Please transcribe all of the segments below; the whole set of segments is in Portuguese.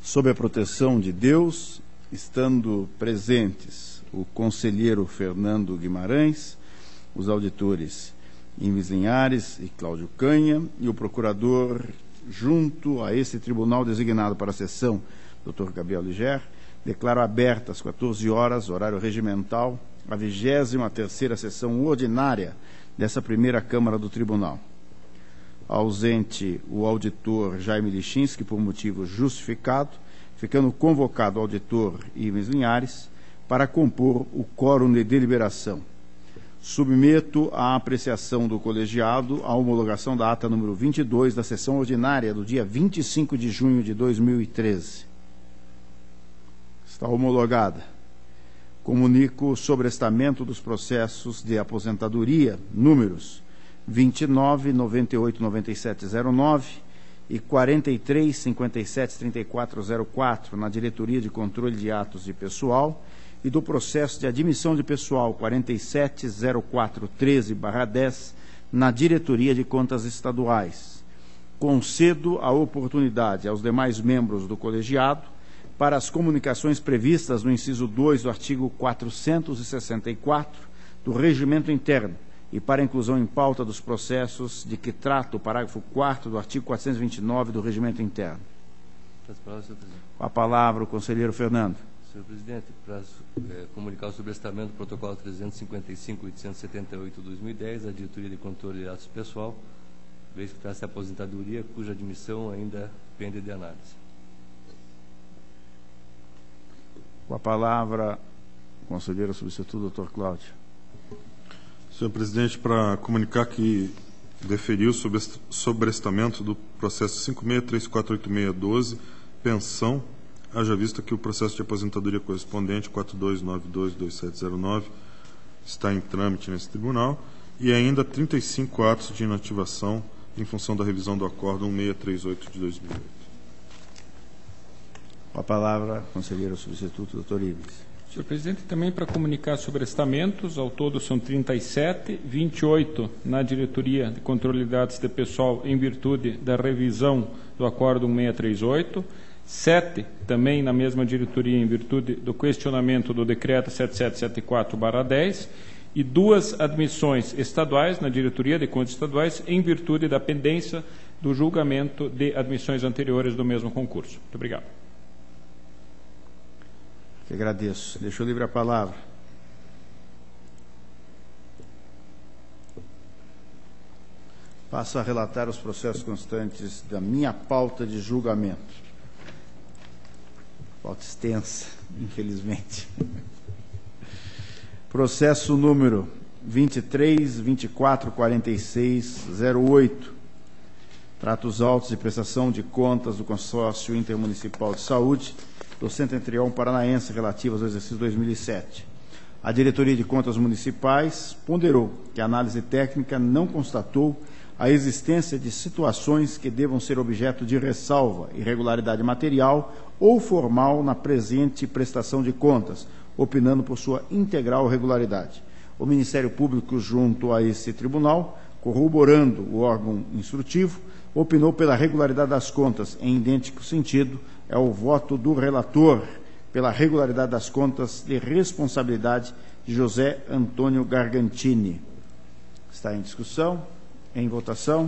Sob a proteção de Deus, estando presentes o conselheiro Fernando Guimarães, os auditores Inves Linhares e Cláudio Canha e o procurador junto a esse tribunal designado para a sessão, Dr. Gabriel Liger, declaro aberta às 14 horas, horário regimental, a 23ª sessão ordinária dessa primeira Câmara do Tribunal. Ausente o auditor Jaime Lichinski por motivo justificado, ficando convocado o auditor Inves Linhares para compor o quórum de deliberação. Submeto à apreciação do colegiado a homologação da ata número 22 da sessão ordinária do dia 25 de junho de 2013. Está homologada. Comunico o sobrestamento dos processos de aposentadoria, números 29, 98, 9709 e 43, 57, 3404, na Diretoria de Controle de Atos de Pessoal, e do processo de admissão de pessoal 470413/10 na Diretoria de Contas Estaduais. Concedo a oportunidade aos demais membros do colegiado para as comunicações previstas no inciso 2 do artigo 464 do Regimento Interno e para a inclusão em pauta dos processos de que trata o parágrafo 4º do artigo 429 do Regimento Interno. Com a palavra o conselheiro Fernando. Senhor presidente, para comunicar o sobrestamento do protocolo 355.878/2010, a Diretoria de Controle de Atos Pessoal, vez que trata-se de aposentadoria, cuja admissão ainda pende de análise. Com a palavra o conselheiro substituto, Dr. Cláudio. Senhor presidente, para comunicar que deferiu sobre sobrestamento do processo 56348612, pensão, haja vista que o processo de aposentadoria correspondente 42922709 está em trâmite nesse tribunal, e ainda 35 atos de inativação em função da revisão do Acórdão 638 de 2008. Com a palavra, conselheiro substituto, doutor Ives. Senhor presidente, também para comunicar sobrestamentos, ao todo são 37, 28 na Diretoria de Controle de Dados de Pessoal em virtude da revisão do Acórdão 638, 7 também na mesma diretoria em virtude do questionamento do Decreto 7774/10 e 2 admissões estaduais na Diretoria de Contas Estaduais em virtude da pendência do julgamento de admissões anteriores do mesmo concurso. Muito obrigado. Que agradeço. Deixo livre a palavra. Passo a relatar os processos constantes da minha pauta de julgamento. Pauta extensa, infelizmente. Processo número 23.244608. Trata os autos de prestação de contas do Consórcio Intermunicipal de Saúde do Centro Centro Paranaense relativas ao exercício 2007. A Diretoria de Contas Municipais ponderou que a análise técnica não constatou a existência de situações que devam ser objeto de ressalva, irregularidade material ou formal na presente prestação de contas, opinando por sua integral regularidade. O Ministério Público, junto a esse tribunal, corroborando o órgão instrutivo, opinou pela regularidade das contas. Em idêntico sentido, é o voto do relator pela regularidade das contas de responsabilidade de José Antônio Gargantini. Está em discussão, em votação.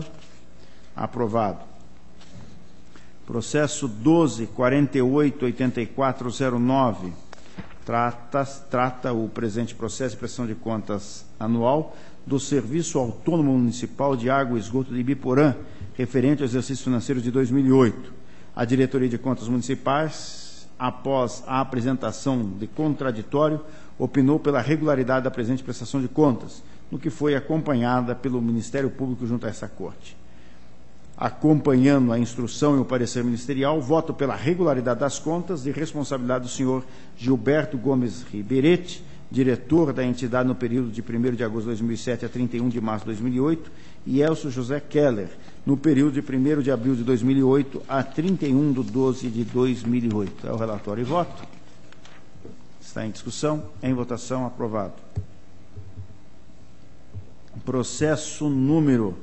Aprovado. Processo 12.488409. Trata o presente processo de prestação de contas anual do Serviço Autônomo Municipal de Água e Esgoto de Ibiporã, referente ao exercício financeiro de 2008. A Diretoria de Contas Municipais, após a apresentação de contraditório, opinou pela regularidade da presente prestação de contas, no que foi acompanhada pelo Ministério Público junto a essa Corte. Acompanhando a instrução e o parecer ministerial, voto pela regularidade das contas de responsabilidade do senhor Gilberto Gomes Ribeirete, diretor da entidade no período de 1º de agosto de 2007 a 31 de março de 2008, e Elcio José Keller, no período de 1º de abril de 2008 a 31 de 12 de 2008. É o relatório e voto. Está em discussão, em votação, aprovado. Processo número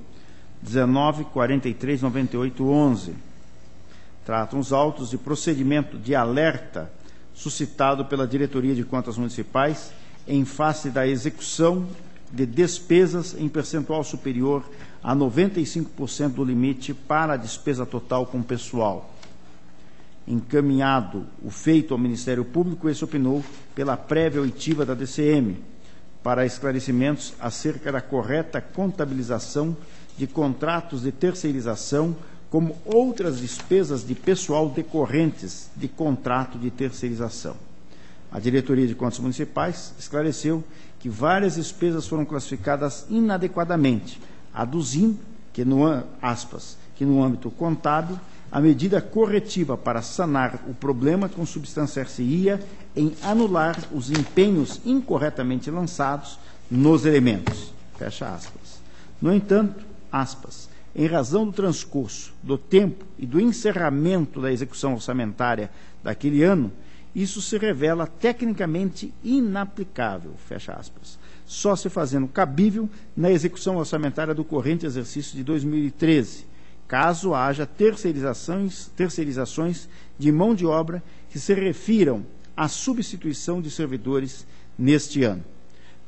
19.439811. Tratam os autos de procedimento de alerta suscitado pela Diretoria de Contas Municipais em face da execução de despesas em percentual superior a 95% do limite para a despesa total com pessoal. Encaminhado o feito ao Ministério Público, esse opinou pela prévia oitiva da DCM para esclarecimentos acerca da correta contabilização de contratos de terceirização, como outras despesas de pessoal decorrentes de contrato de terceirização. A Diretoria de Contas Municipais esclareceu que várias despesas foram classificadas inadequadamente, aduzindo que, no âmbito contábil, a medida corretiva para sanar o problema consubstanciar-se-ia em anular os empenhos incorretamente lançados nos elementos. Fecha aspas. No entanto, aspas, em razão do transcurso do tempo e do encerramento da execução orçamentária daquele ano, isso se revela tecnicamente inaplicável, fecha aspas, só se fazendo cabível na execução orçamentária do corrente exercício de 2013, caso haja terceirizações de mão de obra que se refiram à substituição de servidores neste ano.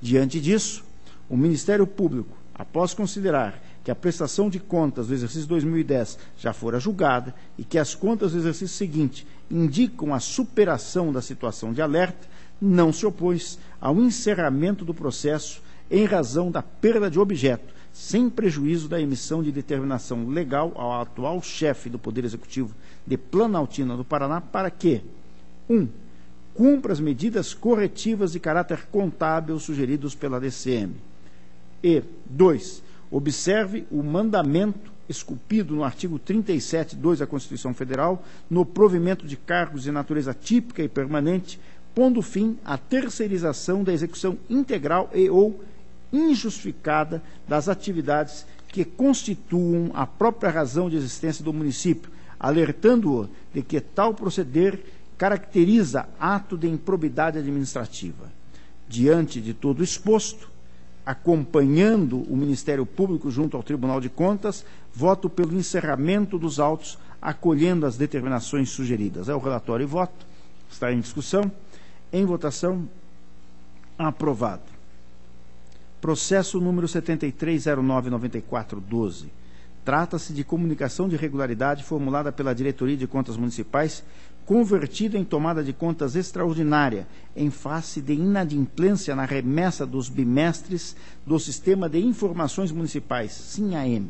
Diante disso, o Ministério Público, após considerar que a prestação de contas do exercício 2010 já fora julgada e que as contas do exercício seguinte indicam a superação da situação de alerta, não se opôs ao encerramento do processo em razão da perda de objeto, sem prejuízo da emissão de determinação legal ao atual chefe do Poder Executivo de Planaltina do Paraná para que 1. Cumpra as medidas corretivas de caráter contábil sugeridos pela DCM e 2. Observe o mandamento esculpido no artigo 37(2) da Constituição Federal no provimento de cargos de natureza típica e permanente, pondo fim à terceirização da execução integral e ou injustificada das atividades que constituam a própria razão de existência do município, alertando-o de que tal proceder caracteriza ato de improbidade administrativa. Diante de todo exposto, acompanhando o Ministério Público junto ao Tribunal de Contas, voto pelo encerramento dos autos, acolhendo as determinações sugeridas. É o relatório e voto. Está em discussão. Em votação, aprovado. Processo número 73099412. Trata-se de comunicação de irregularidade formulada pela Diretoria de Contas Municipais, convertida em tomada de contas extraordinária, em face de inadimplência na remessa dos bimestres do Sistema de Informações Municipais, SIM-AM.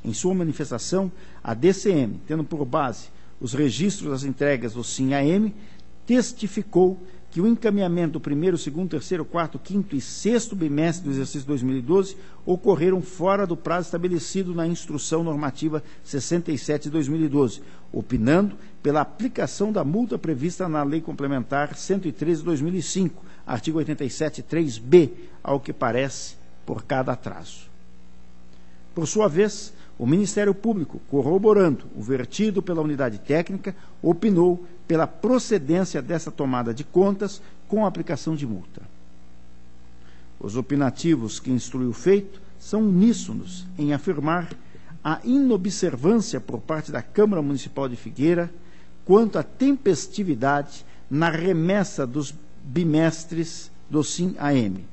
Em sua manifestação, a DCM, tendo por base os registros das entregas do SIM-AM, testificou que o encaminhamento do primeiro, segundo, terceiro, quarto, quinto e sexto bimestre do exercício 2012 ocorreram fora do prazo estabelecido na Instrução Normativa 67 de 2012, opinando pela aplicação da multa prevista na Lei Complementar 113 de 2005, artigo 87(3)b, ao que parece, por cada atraso. Por sua vez, o Ministério Público, corroborando o vertido pela unidade técnica, opinou pela procedência dessa tomada de contas com a aplicação de multa. Os opinativos que instrui o feito são uníssonos em afirmar a inobservância por parte da Câmara Municipal de Figueira quanto à tempestividade na remessa dos bimestres do SIM-AM.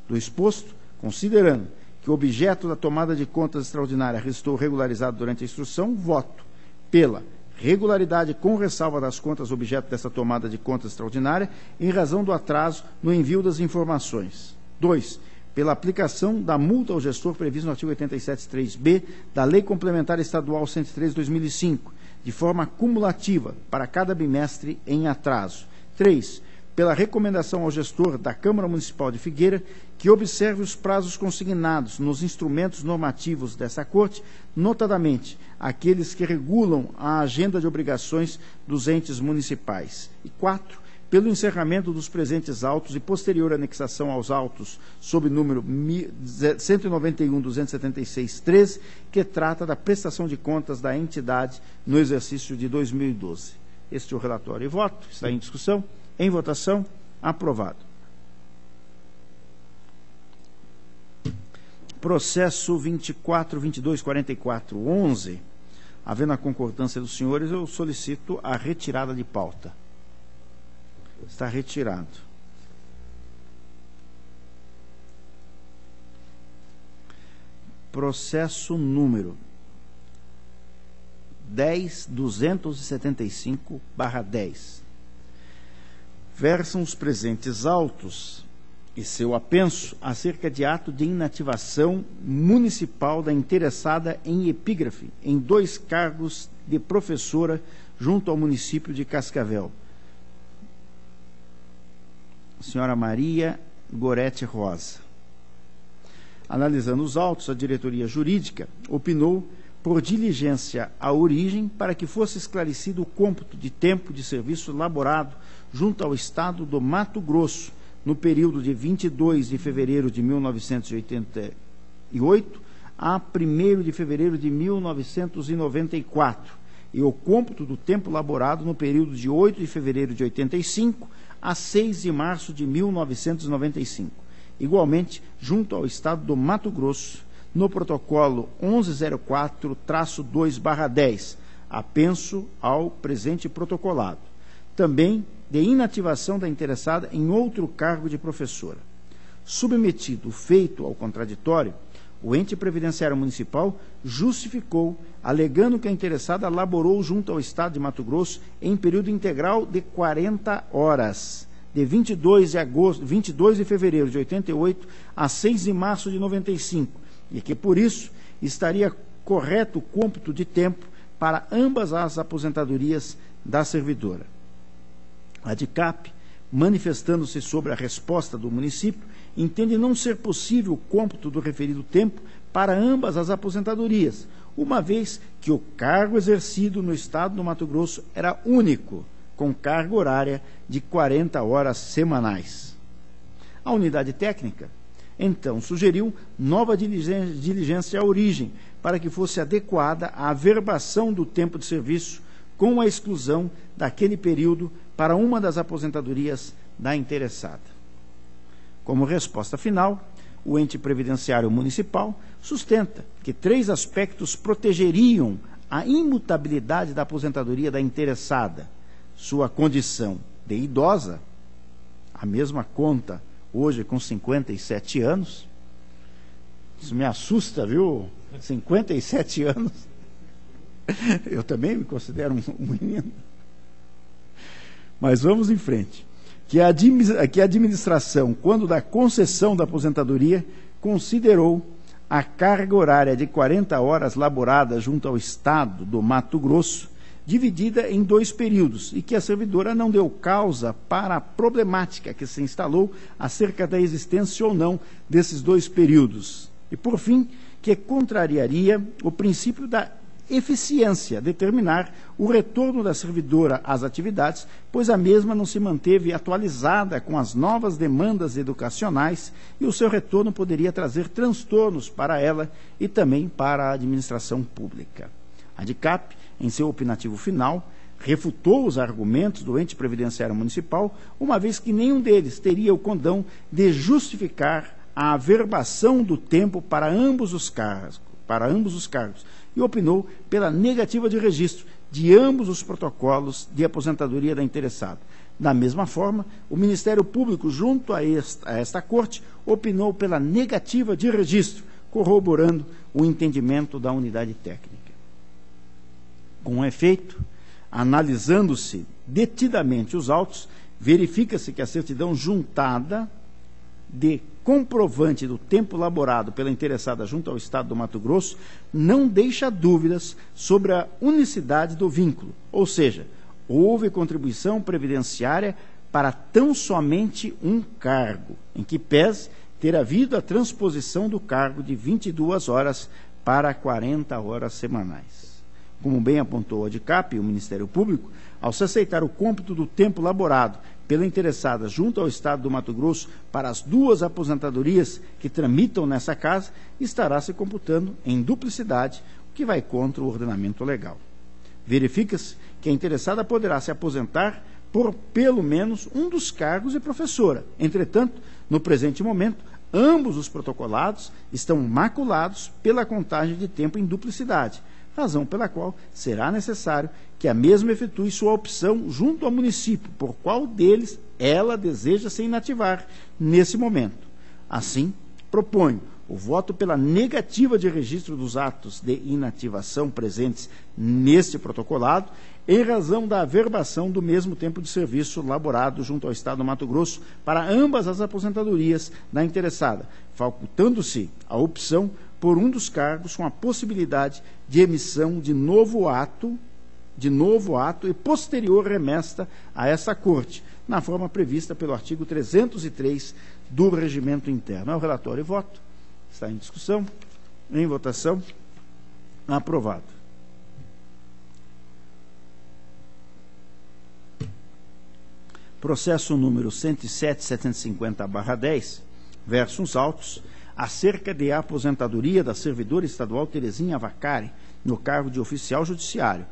Do exposto, considerando que o objeto da tomada de contas extraordinária restou regularizado durante a instrução, voto pela regularidade com ressalva das contas objeto dessa tomada de contas extraordinária em razão do atraso no envio das informações. 2. Pela aplicação da multa ao gestor previsto no artigo 87(3)b da Lei Complementar Estadual 103 de 2005, de forma cumulativa para cada bimestre em atraso. 3. Pela recomendação ao gestor da Câmara Municipal de Figueira que observe os prazos consignados nos instrumentos normativos dessa Corte, notadamente aqueles que regulam a agenda de obrigações dos entes municipais. E 4. Pelo encerramento dos presentes autos e posterior anexação aos autos sob número 191.276.13, que trata da prestação de contas da entidade no exercício de 2012. Este é o relatório e voto. Está em discussão. Em votação, aprovado. Processo 24.22.44.11. Havendo a concordância dos senhores, eu solicito a retirada de pauta. Está retirado. Processo número 10.275/10. Versam os presentes autos e seu apenso acerca de ato de inativação municipal da interessada em epígrafe em 2 cargos de professora junto ao município de Cascavel. Senhora Maria Gorete Rosa. Analisando os autos, a diretoria jurídica opinou por diligência à origem para que fosse esclarecido o cômputo de tempo de serviço laborado junto ao Estado do Mato Grosso no período de 22 de fevereiro de 1988 a 1º de fevereiro de 1994 e o cômputo do tempo laborado no período de 8 de fevereiro de 85 a 6 de março de 1995. Igualmente, junto ao Estado do Mato Grosso, no protocolo 1104-2/10, apenso ao presente protocolado. Também de inativação da interessada em outro cargo de professora. Submetido o feito ao contraditório, o ente previdenciário municipal justificou, alegando que a interessada laborou junto ao Estado de Mato Grosso em período integral de 40 horas, de 22 de fevereiro de 88 a 6 de março de 95, e que, por isso, estaria correto o cômputo de tempo para ambas as aposentadorias da servidora. A DICAP, manifestando-se sobre a resposta do município, entende não ser possível o cômputo do referido tempo para ambas as aposentadorias, uma vez que o cargo exercido no Estado do Mato Grosso era único, com carga horária de 40 horas semanais. A unidade técnica, então, sugeriu nova diligência à origem, para que fosse adequada à averbação do tempo de serviço, com a exclusão daquele período para uma das aposentadorias da interessada. Como resposta final, o ente previdenciário municipal sustenta que 3 aspectos protegeriam a imutabilidade da aposentadoria da interessada: sua condição de idosa, a mesma conta hoje com 57 anos. Isso me assusta, viu? 57 anos. Eu também me considero um menino. Mas vamos em frente. Que a administração, quando da concessão da aposentadoria, considerou a carga horária de 40 horas laborada junto ao Estado do Mato Grosso, dividida em 2 períodos, e que a servidora não deu causa para a problemática que se instalou acerca da existência ou não desses 2 períodos. E, por fim, que contrariaria o princípio da eficiência determinar o retorno da servidora às atividades, pois a mesma não se manteve atualizada com as novas demandas educacionais e o seu retorno poderia trazer transtornos para ela e também para a administração pública. A DICAP, em seu opinativo final, refutou os argumentos do ente previdenciário municipal, uma vez que nenhum deles teria o condão de justificar a averbação do tempo para ambos os cargos, e opinou pela negativa de registro de ambos os protocolos de aposentadoria da interessada. Da mesma forma, o Ministério Público, junto a esta Corte, opinou pela negativa de registro, corroborando o entendimento da unidade técnica. Com efeito, analisando-se detidamente os autos, verifica-se que a certidão juntada de comprovante do tempo laborado pela interessada junto ao Estado do Mato Grosso não deixa dúvidas sobre a unicidade do vínculo, ou seja, houve contribuição previdenciária para tão somente um cargo, em que pese ter havido a transposição do cargo de 22 horas para 40 horas semanais. Como bem apontou a DICAP e o Ministério Público, ao se aceitar o cômputo do tempo laborado pela interessada junto ao Estado do Mato Grosso para as 2 aposentadorias que tramitam nessa casa, estará se computando em duplicidade, o que vai contra o ordenamento legal. Verifica-se que a interessada poderá se aposentar por pelo menos um dos cargos de professora. Entretanto, no presente momento, ambos os protocolados estão maculados pela contagem de tempo em duplicidade, razão pela qual será necessário que a mesma efetue sua opção junto ao município, por qual deles ela deseja se inativar nesse momento. Assim, proponho o voto pela negativa de registro dos atos de inativação presentes neste protocolado, em razão da averbação do mesmo tempo de serviço laborado junto ao Estado do Mato Grosso para ambas as aposentadorias da interessada, facultando-se a opção por um dos cargos com a possibilidade de emissão de novo ato e posterior remessa a essa Corte, na forma prevista pelo artigo 303 do Regimento Interno. É o relatório e voto. Está em discussão. Em votação. Aprovado. Processo número 107.750/10, versus autos, acerca de aposentadoria da servidora estadual Terezinha Vacari, no cargo de oficial judiciário.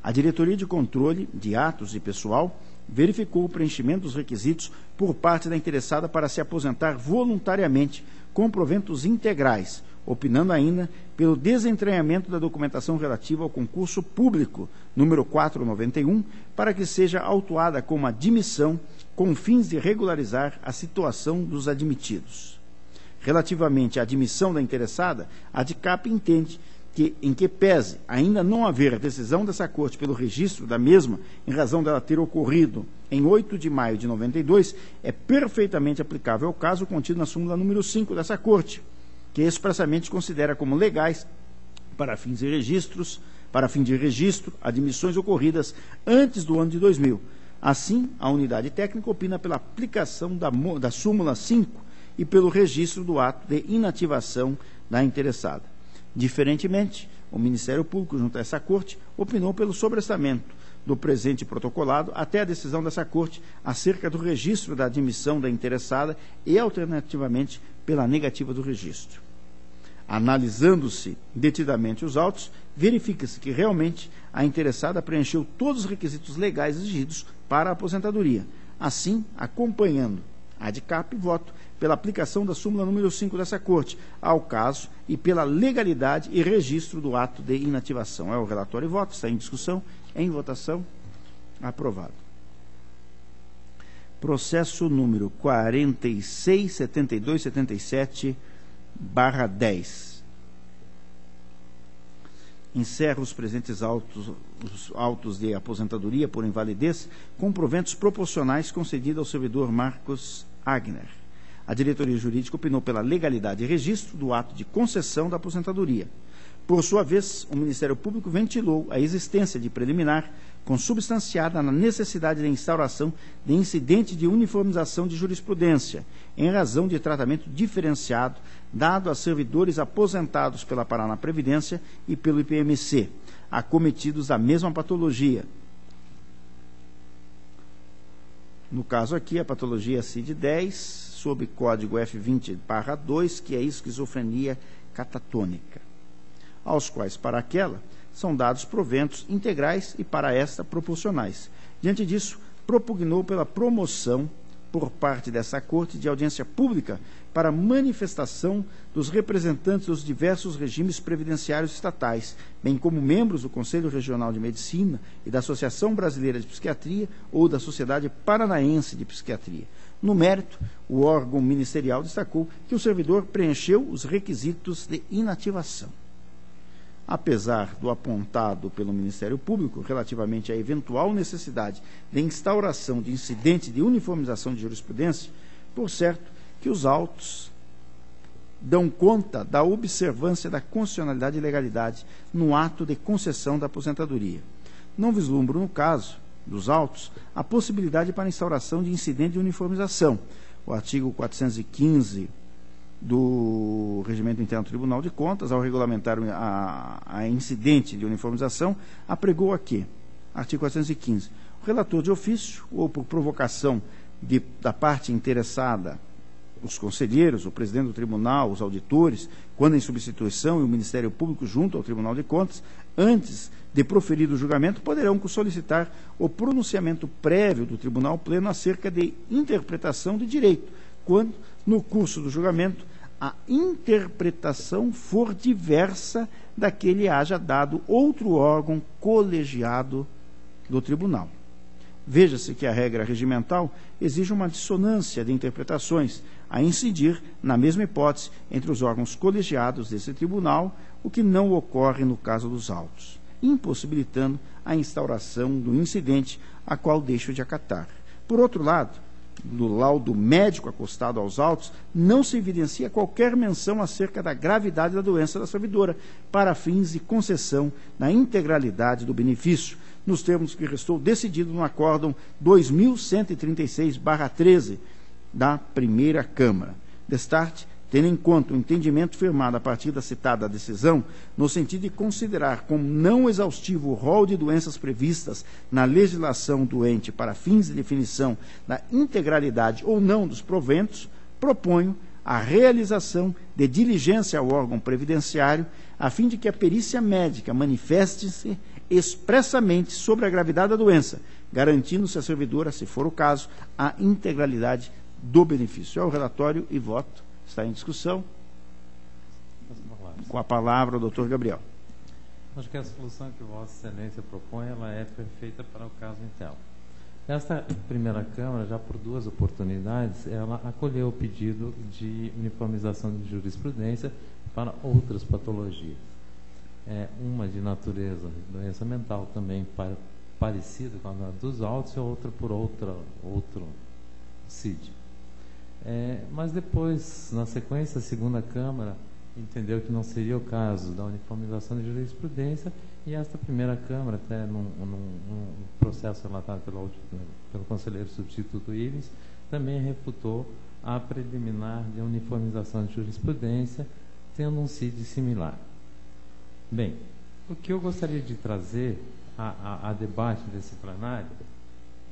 A Diretoria de Controle de Atos e Pessoal verificou o preenchimento dos requisitos por parte da interessada para se aposentar voluntariamente com proventos integrais, opinando ainda pelo desentranhamento da documentação relativa ao concurso público número 491, para que seja autuada como admissão com fins de regularizar a situação dos admitidos. Relativamente à admissão da interessada, a DICAP entende que, em que pese ainda não haver decisão dessa Corte pelo registro da mesma, em razão dela ter ocorrido em 8 de maio de 92, é perfeitamente aplicável ao caso contido na súmula número 5 dessa Corte, que expressamente considera como legais, para fim de registro, admissões ocorridas antes do ano de 2000. Assim, a unidade técnica opina pela aplicação da súmula 5 e pelo registro do ato de inativação da interessada. Diferentemente, o Ministério Público, junto a essa Corte, opinou pelo sobrestamento do presente protocolado até a decisão dessa Corte acerca do registro da admissão da interessada e, alternativamente, pela negativa do registro. Analisando-se detidamente os autos, verifica-se que realmente a interessada preencheu todos os requisitos legais exigidos para a aposentadoria. Assim, acompanhando a DICAP, voto pela aplicação da súmula número 5 dessa Corte ao caso e pela legalidade e registro do ato de inativação. É o relatório e voto. Está em discussão. Em votação. Aprovado. Processo número 46.7277/10. Encerro os presentes autos de aposentadoria por invalidez com proventos proporcionais concedidos ao servidor Marcos Agner. A Diretoria Jurídica opinou pela legalidade e registro do ato de concessão da aposentadoria. Por sua vez, o Ministério Público ventilou a existência de preliminar consubstanciada na necessidade de instauração de incidente de uniformização de jurisprudência, em razão de tratamento diferenciado dado a servidores aposentados pela Paraná Previdência e pelo IPMC, acometidos da mesma patologia. No caso aqui, a patologia CID-10, sob código F20/2, que é esquizofrenia catatônica, aos quais, para aquela, são dados proventos integrais e, para esta, proporcionais. Diante disso, propugnou pela promoção, por parte dessa Corte, de audiência pública para manifestação dos representantes dos diversos regimes previdenciários estatais, bem como membros do Conselho Regional de Medicina e da Associação Brasileira de Psiquiatria ou da Sociedade Paranaense de Psiquiatria. No mérito, o órgão ministerial destacou que o servidor preencheu os requisitos de inativação. Apesar do apontado pelo Ministério Público relativamente à eventual necessidade de instauração de incidente de uniformização de jurisprudência, por certo que os autos dão conta da observância da constitucionalidade e legalidade no ato de concessão da aposentadoria. Não vislumbro, no caso dos autos, a possibilidade para instauração de incidente de uniformização. O artigo 415 do Regimento Interno do Tribunal de Contas, ao regulamentar a incidente de uniformização, apregou aqui, artigo 415, o relator de ofício, ou por provocação da parte interessada, os conselheiros, o presidente do tribunal, os auditores, quando em substituição, e o Ministério Público junto ao Tribunal de Contas, antes de proferido o julgamento, poderão solicitar o pronunciamento prévio do Tribunal Pleno acerca de interpretação de direito, quando, no curso do julgamento, a interpretação for diversa da que ele haja dado outro órgão colegiado do tribunal. Veja-se que a regra regimental exige uma dissonância de interpretações a incidir na mesma hipótese entre os órgãos colegiados desse tribunal, o que não ocorre no caso dos autos, impossibilitando a instauração do incidente a qual deixo de acatar. Por outro lado, no laudo médico acostado aos autos, não se evidencia qualquer menção acerca da gravidade da doença da servidora, para fins de concessão na integralidade do benefício, nos termos que restou decidido no acórdão 2136/13 da primeira Câmara. Destarte, tendo em conta o entendimento firmado a partir da citada decisão, no sentido de considerar como não exaustivo o rol de doenças previstas na legislação do ente para fins de definição da integralidade ou não dos proventos, proponho a realização de diligência ao órgão previdenciário, a fim de que a perícia médica manifeste-se expressamente sobre a gravidade da doença, garantindo-se à servidora, se for o caso, a integralidade do benefício. É o relatório e voto. Está em discussão. Com a palavra o doutor Gabriel. Acho que a solução que Vossa Excelência propõe, ela é perfeita para o caso Intel. Esta primeira Câmara, já por 2 oportunidades, ela acolheu o pedido de uniformização de jurisprudência para outras patologias. Uma de natureza, doença mental também parecida com a dos autos, e outra por outro CID. Mas depois, na sequência, a segunda Câmara entendeu que não seria o caso da uniformização de jurisprudência, e esta primeira Câmara, até num processo relatado pelo conselheiro substituto Ivens, também refutou a preliminar de uniformização de jurisprudência, tendo um CID similar. Bem, o que eu gostaria de trazer a debate desse plenário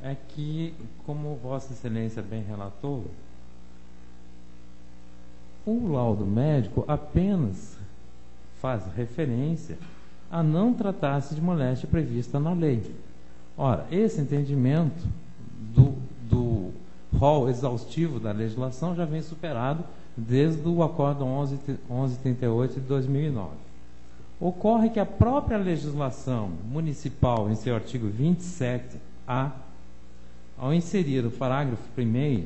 é que, como Vossa Excelência bem relatou, o laudo médico apenas faz referência a não tratar-se de moléstia prevista na lei. Ora, esse entendimento do rol exaustivo da legislação já vem superado desde o Acórdão 1138 de 2009. Ocorre que a própria legislação municipal, em seu artigo 27A, ao inserir o parágrafo 1º,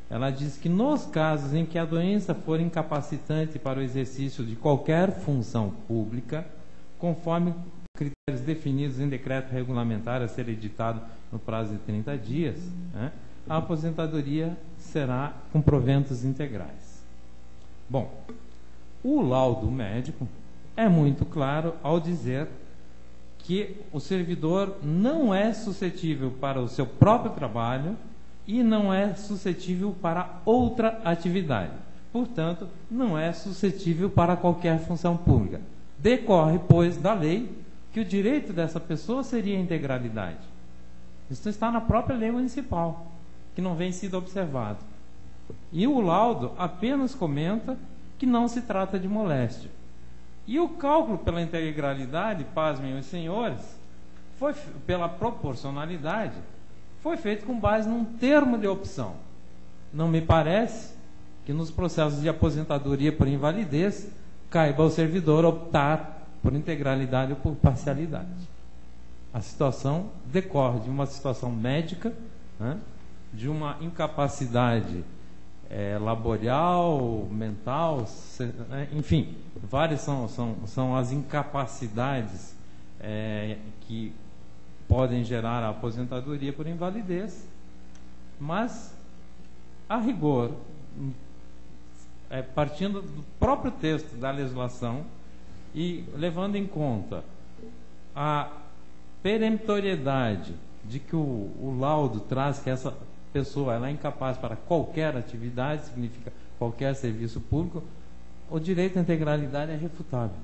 ela diz que nos casos em que a doença for incapacitante para o exercício de qualquer função pública, conforme critérios definidos em decreto regulamentar a ser editado no prazo de 30 dias, a aposentadoria será com proventos integrais. Bom, o laudo médico é muito claro ao dizer que o servidor não é suscetível para o seu próprio trabalho e não é suscetível para outra atividade. Portanto, não é suscetível para qualquer função pública. Decorre, pois, da lei que o direito dessa pessoa seria a integralidade. Isso está na própria lei municipal, que não vem sido observado. E o laudo apenas comenta que não se trata de moléstia. E o cálculo pela integralidade, pasmem os senhores, foi pela proporcionalidade, foi feito com base num termo de opção. Não me parece que nos processos de aposentadoria por invalidez caiba ao servidor optar por integralidade ou por parcialidade. A situação decorre de uma situação médica, de uma incapacidade laboral, mental, enfim, várias são as incapacidades que podem gerar a aposentadoria por invalidez, mas, a rigor, partindo do próprio texto da legislação e levando em conta a peremptoriedade de que o laudo traz que essa pessoa ela é incapaz para qualquer atividade, significa qualquer serviço público, o direito à integralidade é refutável.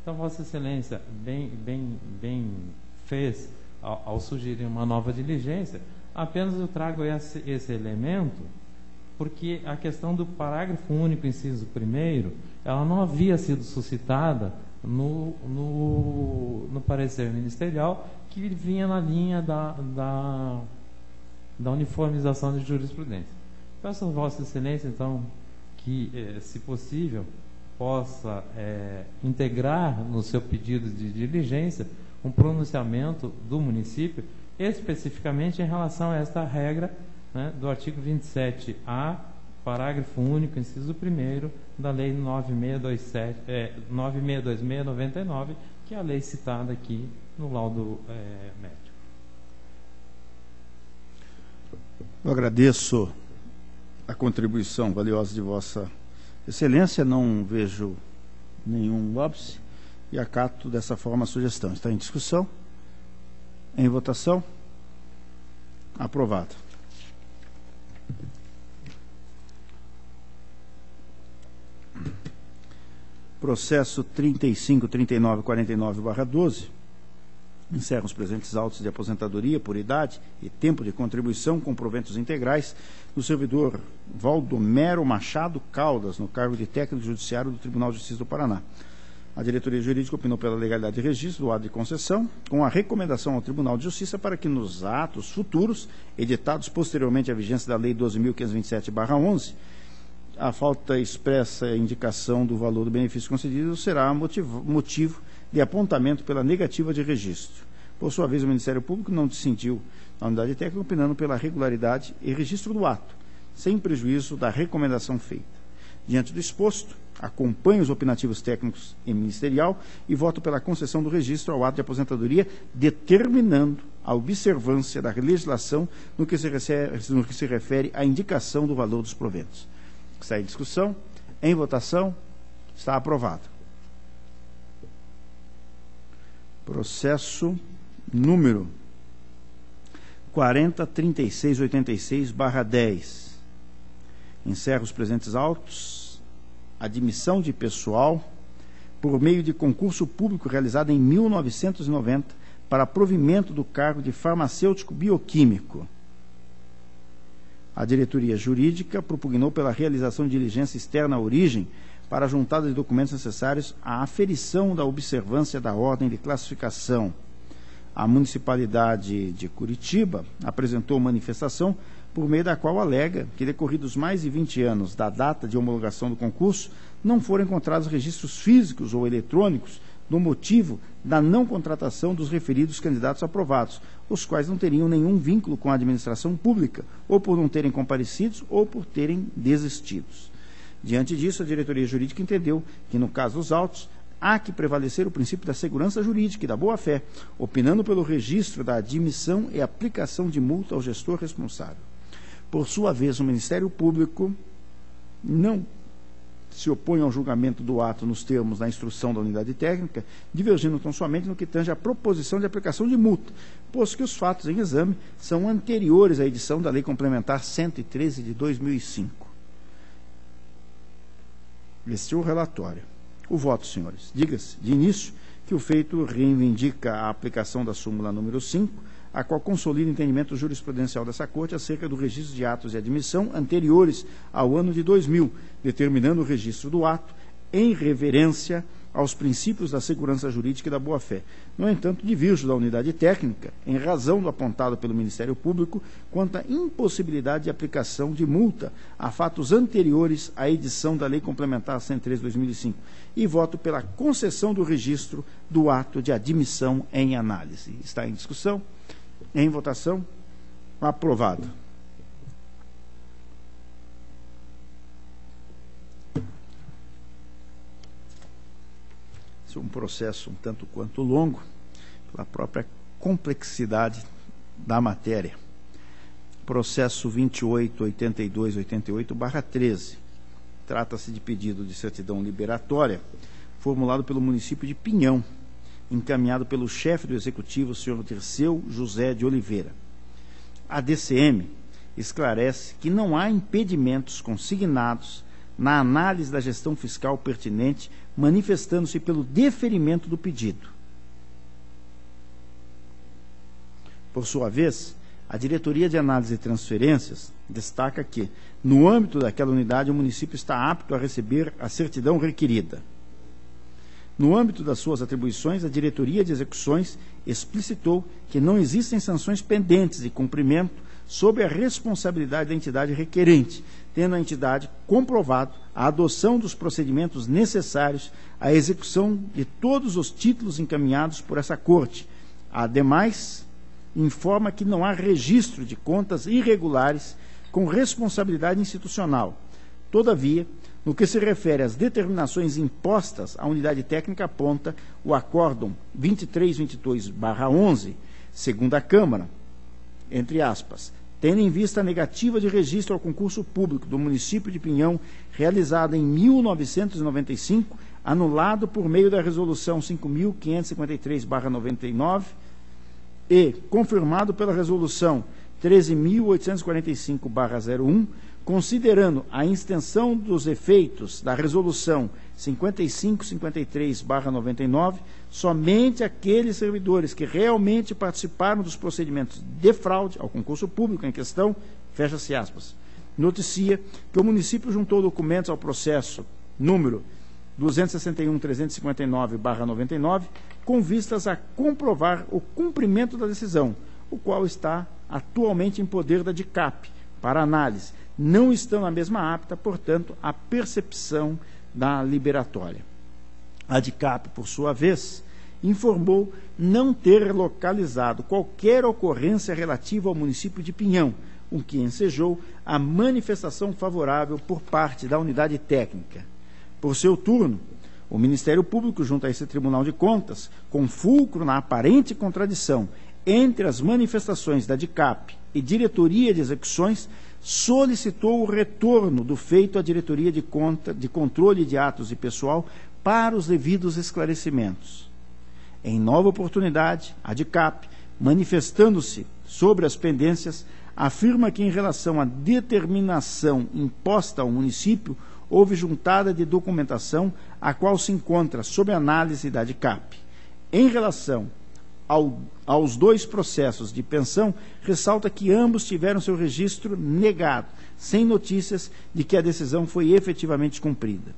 Então, Vossa Excelência bem fez ao sugerir uma nova diligência. Apenas eu trago esse elemento porque a questão do parágrafo único, inciso 1º, ela não havia sido suscitada no parecer ministerial, que vinha na linha da uniformização de jurisprudência. Peço a Vossa Excelência, então, que, se possível, possa integrar no seu pedido de diligência um pronunciamento do município, especificamente em relação a esta regra, né, do artigo 27A, parágrafo único, inciso 1º, da Lei 9626/99, que é a lei citada aqui no laudo médico. Eu agradeço a contribuição valiosa de Vossa Excelência, não vejo nenhum óbice e acato dessa forma a sugestão. Está em discussão? Em votação? Aprovado. Processo 353949/12. Encerram os presentes autos de aposentadoria por idade e tempo de contribuição com proventos integrais do servidor Valdomero Machado Caldas, no cargo de técnico judiciário do Tribunal de Justiça do Paraná. A diretoria jurídica opinou pela legalidade de registro do ato de concessão, com a recomendação ao Tribunal de Justiça para que nos atos futuros, editados posteriormente à vigência da Lei 12.527/11, a falta expressa indicação do valor do benefício concedido será motivo de apontamento pela negativa de registro. Por sua vez, o Ministério Público não dissentiu na unidade técnica, opinando pela regularidade e registro do ato, sem prejuízo da recomendação feita. Diante do exposto, acompanho os opinativos técnicos e ministerial e voto pela concessão do registro ao ato de aposentadoria, determinando a observância da legislação no que se refere à indicação do valor dos proventos. Está em discussão. Em votação. Está aprovado. Processo número 403686/10. Encerro os presentes autos. Admissão de pessoal por meio de concurso público realizado em 1990 para provimento do cargo de farmacêutico bioquímico. A diretoria jurídica propugnou pela realização de diligência externa à origem para a juntada de documentos necessários à aferição da observância da ordem de classificação. A Municipalidade de Curitiba apresentou manifestação por meio da qual alega que, decorridos mais de 20 anos da data de homologação do concurso, não foram encontrados registros físicos ou eletrônicos do motivo da não contratação dos referidos candidatos aprovados, os quais não teriam nenhum vínculo com a administração pública, ou por não terem comparecidos, ou por terem desistidos. Diante disso, a diretoria jurídica entendeu que, no caso dos autos, há que prevalecer o princípio da segurança jurídica e da boa-fé, opinando pelo registro da admissão e aplicação de multa ao gestor responsável. Por sua vez, o Ministério Público não se opõe ao julgamento do ato nos termos da instrução da unidade técnica, divergindo tão somente no que tange à proposição de aplicação de multa, posto que os fatos em exame são anteriores à edição da Lei Complementar 113 de 2005. Este é o relatório. O voto, senhores. Diga-se, de início, que o feito reivindica a aplicação da súmula número 5, a qual consolida o entendimento jurisprudencial dessa Corte acerca do registro de atos de admissão anteriores ao ano de 2000, determinando o registro do ato em reverência aos princípios da segurança jurídica e da boa-fé. No entanto, diverjo da unidade técnica, em razão do apontado pelo Ministério Público, quanto à impossibilidade de aplicação de multa a fatos anteriores à edição da Lei Complementar 103 de 2005, e voto pela concessão do registro do ato de admissão em análise. Está em discussão? Em votação? Aprovado. Esse é um processo um tanto quanto longo, pela própria complexidade da matéria. Processo 288288/13. Trata-se de pedido de certidão liberatória, formulado pelo município de Pinhão, encaminhado pelo chefe do Executivo, o senhor Dirceu José de Oliveira. A DCM esclarece que não há impedimentos consignados na análise da gestão fiscal pertinente, manifestando-se pelo deferimento do pedido. Por sua vez, a Diretoria de Análise e Transferências destaca que, no âmbito daquela unidade, o município está apto a receber a certidão requerida. No âmbito das suas atribuições, a Diretoria de Execuções explicitou que não existem sanções pendentes de cumprimento sob a responsabilidade da entidade requerente, tendo a entidade comprovado a adoção dos procedimentos necessários à execução de todos os títulos encaminhados por essa Corte. Ademais, informa que não há registro de contas irregulares com responsabilidade institucional. Todavia, no que se refere às determinações impostas, a unidade técnica aponta o acórdão 2322/11, segunda Câmara, entre aspas, tendo em vista a negativa de registro ao concurso público do município de Pinhão, realizada em 1995, anulado por meio da Resolução 5.553/99 e confirmado pela Resolução 13.845/01, considerando a extensão dos efeitos da Resolução 5553/99 somente aqueles servidores que realmente participaram dos procedimentos de fraude ao concurso público em questão, fecha-se aspas. Noticia que o município juntou documentos ao processo número 261.359/99 com vistas a comprovar o cumprimento da decisão, o qual está atualmente em poder da DICAP para análise, não estão na mesma apta, portanto, a percepção da liberatória. A DICAP, por sua vez, informou não ter localizado qualquer ocorrência relativa ao município de Pinhão, o que ensejou a manifestação favorável por parte da unidade técnica. Por seu turno, o Ministério Público, junto a esse Tribunal de Contas, com fulcro na aparente contradição entre as manifestações da DICAP e Diretoria de Execuções, solicitou o retorno do feito à Diretoria de Controle de Atos e Pessoal para os devidos esclarecimentos. Em nova oportunidade, a DICAP, manifestando-se sobre as pendências, afirma que, em relação à determinação imposta ao município, houve juntada de documentação, a qual se encontra sob análise da DICAP. Em relação aos dois processos de pensão, ressalta que ambos tiveram seu registro negado, sem notícias de que a decisão foi efetivamente cumprida.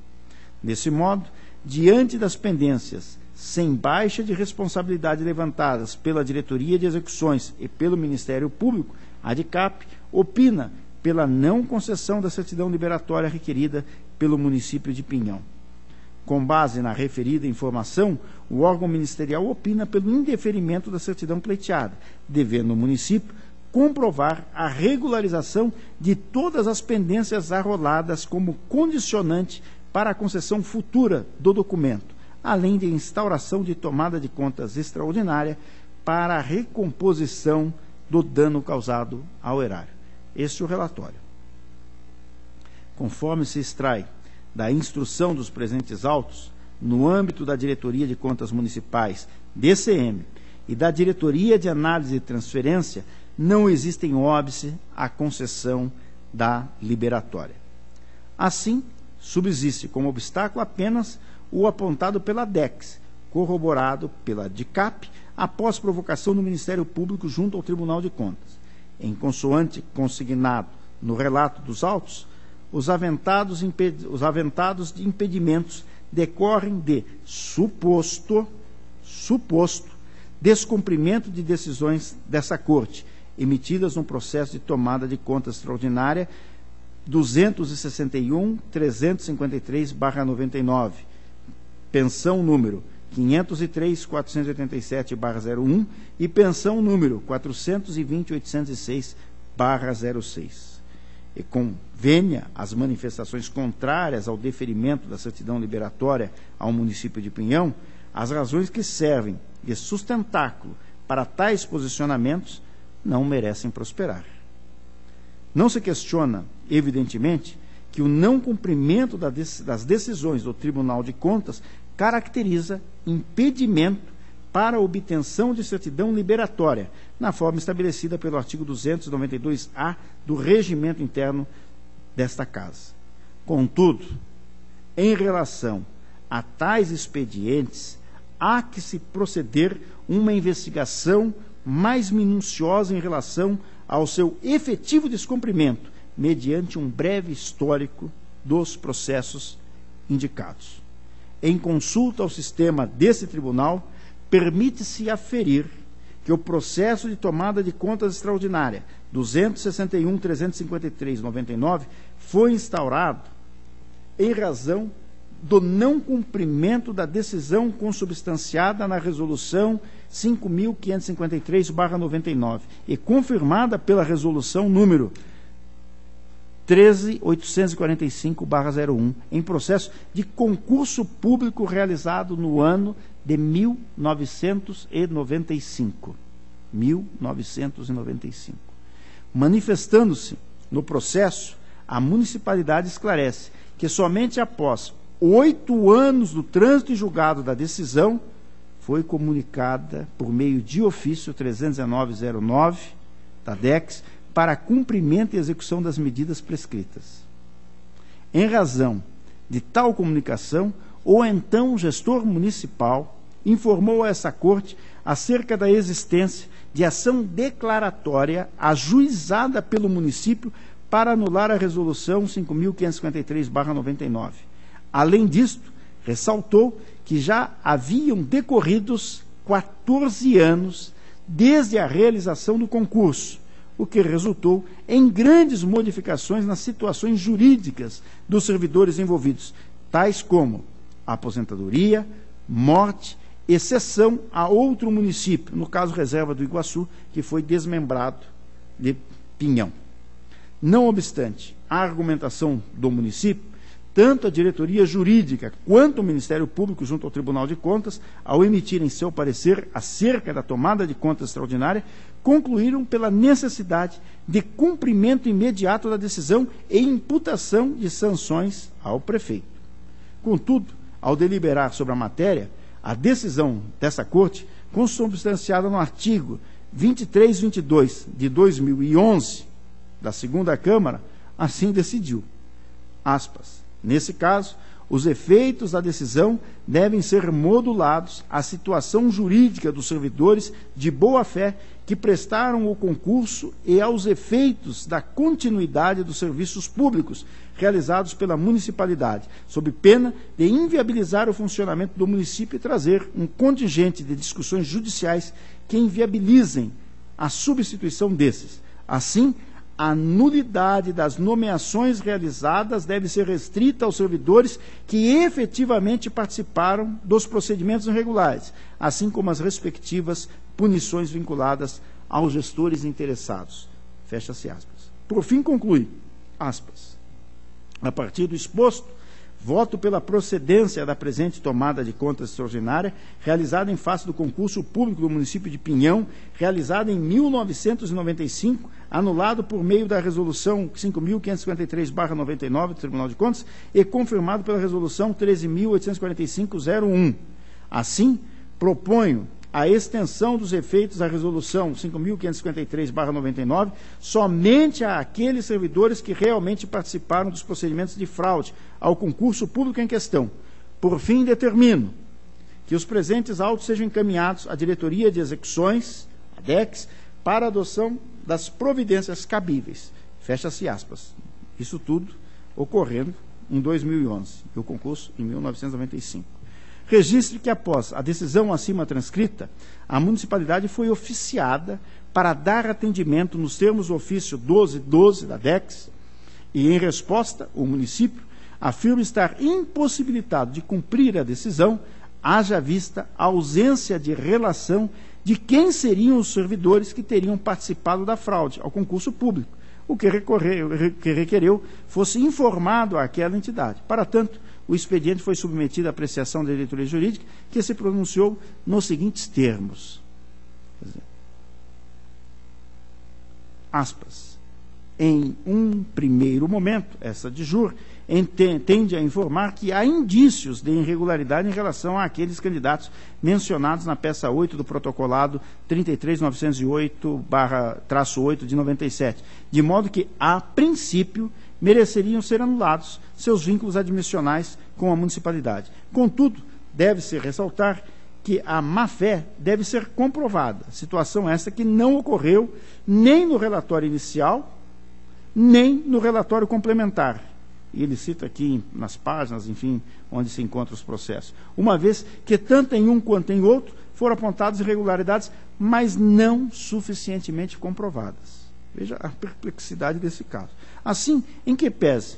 Desse modo, diante das pendências sem baixa de responsabilidade levantadas pela Diretoria de Execuções e pelo Ministério Público, a DICAP opina pela não concessão da certidão liberatória requerida pelo município de Pinhão. Com base na referida informação, o órgão ministerial opina pelo indeferimento da certidão pleiteada, devendo o município comprovar a regularização de todas as pendências arroladas como condicionante para a concessão futura do documento, além de instauração de tomada de contas extraordinária para a recomposição do dano causado ao erário. Este é o relatório. Conforme se extrai da instrução dos presentes autos, no âmbito da Diretoria de Contas Municipais, DCM, e da Diretoria de Análise e Transferência, não existem óbice à concessão da liberatória. Assim, subsiste como obstáculo apenas o apontado pela DEX, corroborado pela DICAP, após provocação do Ministério Público junto ao Tribunal de Contas. Em consoante consignado no relato dos autos, os aventados de impedimentos decorrem de suposto descumprimento de decisões dessa Corte, emitidas no processo de tomada de conta extraordinária 261.353/99, pensão número 503.487/01 e pensão número 420.806/06. E convênia as manifestações contrárias ao deferimento da certidão liberatória ao município de Pinhão, as razões que servem de sustentáculo para tais posicionamentos não merecem prosperar. Não se questiona, evidentemente, que o não cumprimento das decisões do Tribunal de Contas caracteriza impedimento para a obtenção de certidão liberatória, na forma estabelecida pelo artigo 292-A do Regimento Interno desta Casa. Contudo, em relação a tais expedientes, há que se proceder uma investigação mais minuciosa em relação ao seu efetivo descumprimento, mediante um breve histórico dos processos indicados. Em consulta ao sistema desse tribunal, permite-se aferir que o processo de tomada de contas extraordinária 261.353/99 foi instaurado em razão do não cumprimento da decisão consubstanciada na Resolução 5.553/99 e confirmada pela Resolução número 13.845/01, em processo de concurso público realizado no ano de 1995. Manifestando-se no processo, a municipalidade esclarece que somente após 8 anos do trânsito em julgado da decisão foi comunicada por meio de ofício 319/09 da DEX para cumprimento e execução das medidas prescritas. Em razão de tal comunicação, o então gestor municipal informou a essa Corte acerca da existência de ação declaratória ajuizada pelo município para anular a Resolução 5.553/99. Além disto, ressaltou que já haviam decorridos 14 anos desde a realização do concurso, o que resultou em grandes modificações nas situações jurídicas dos servidores envolvidos, tais como aposentadoria, morte e cessão a outro município, no caso Reserva do Iguaçu, que foi desmembrado de Pinhão. Não obstante a argumentação do município, tanto a diretoria jurídica quanto o Ministério Público junto ao Tribunal de Contas, ao emitirem seu parecer acerca da tomada de contas extraordinária, concluíram pela necessidade de cumprimento imediato da decisão e imputação de sanções ao prefeito. Contudo, ao deliberar sobre a matéria, a decisão dessa Corte, consubstanciada no artigo 2322 de 2011 da Segunda Câmara, assim decidiu. Aspas. Nesse caso, os efeitos da decisão devem ser modulados à situação jurídica dos servidores de boa-fé que prestaram o concurso e aos efeitos da continuidade dos serviços públicos realizados pela municipalidade, sob pena de inviabilizar o funcionamento do município e trazer um contingente de discussões judiciais que inviabilizem a substituição desses. Assim, a nulidade das nomeações realizadas deve ser restrita aos servidores que efetivamente participaram dos procedimentos irregulares, assim como as respectivas punições vinculadas aos gestores interessados. Fecha-se aspas. Por fim, conclui, aspas, a partir do exposto, voto pela procedência da presente tomada de contas extraordinária, realizada em face do concurso público do município de Pinhão, realizado em 1995, anulado por meio da Resolução 5.553/99 do Tribunal de Contas e confirmado pela Resolução 13.845/01. Assim, proponho a extensão dos efeitos da Resolução 5.553/99 somente àqueles servidores que realmente participaram dos procedimentos de fraude ao concurso público em questão. Por fim, determino que os presentes autos sejam encaminhados à Diretoria de Execuções, a DEX, para adoção das providências cabíveis. Fecha-se aspas. Isso tudo ocorrendo em 2011, e o concurso em 1995. Registre que, após a decisão acima transcrita, a municipalidade foi oficiada para dar atendimento nos termos do ofício 1212 da DEX e, em resposta, o município afirma estar impossibilitado de cumprir a decisão, haja vista a ausência de relação de quem seriam os servidores que teriam participado da fraude ao concurso público, o que requereu fosse informado àquela entidade. Para tanto, o expediente foi submetido à apreciação da diretoria jurídica, que se pronunciou nos seguintes termos. Aspas. Em um primeiro momento, essa de jur tende a informar que há indícios de irregularidade em relação àqueles candidatos mencionados na peça 8 do protocolado 33.908/8 de 97, de modo que, a princípio, mereceriam ser anulados seus vínculos admissionais com a municipalidade. Contudo, deve-se ressaltar que a má-fé deve ser comprovada, situação essa que não ocorreu nem no relatório inicial, nem no relatório complementar, e ele cita aqui nas páginas, enfim, onde se encontram os processos, uma vez que tanto em um quanto em outro foram apontadas irregularidades, mas não suficientemente comprovadas. Veja a perplexidade desse caso. Assim, em que pese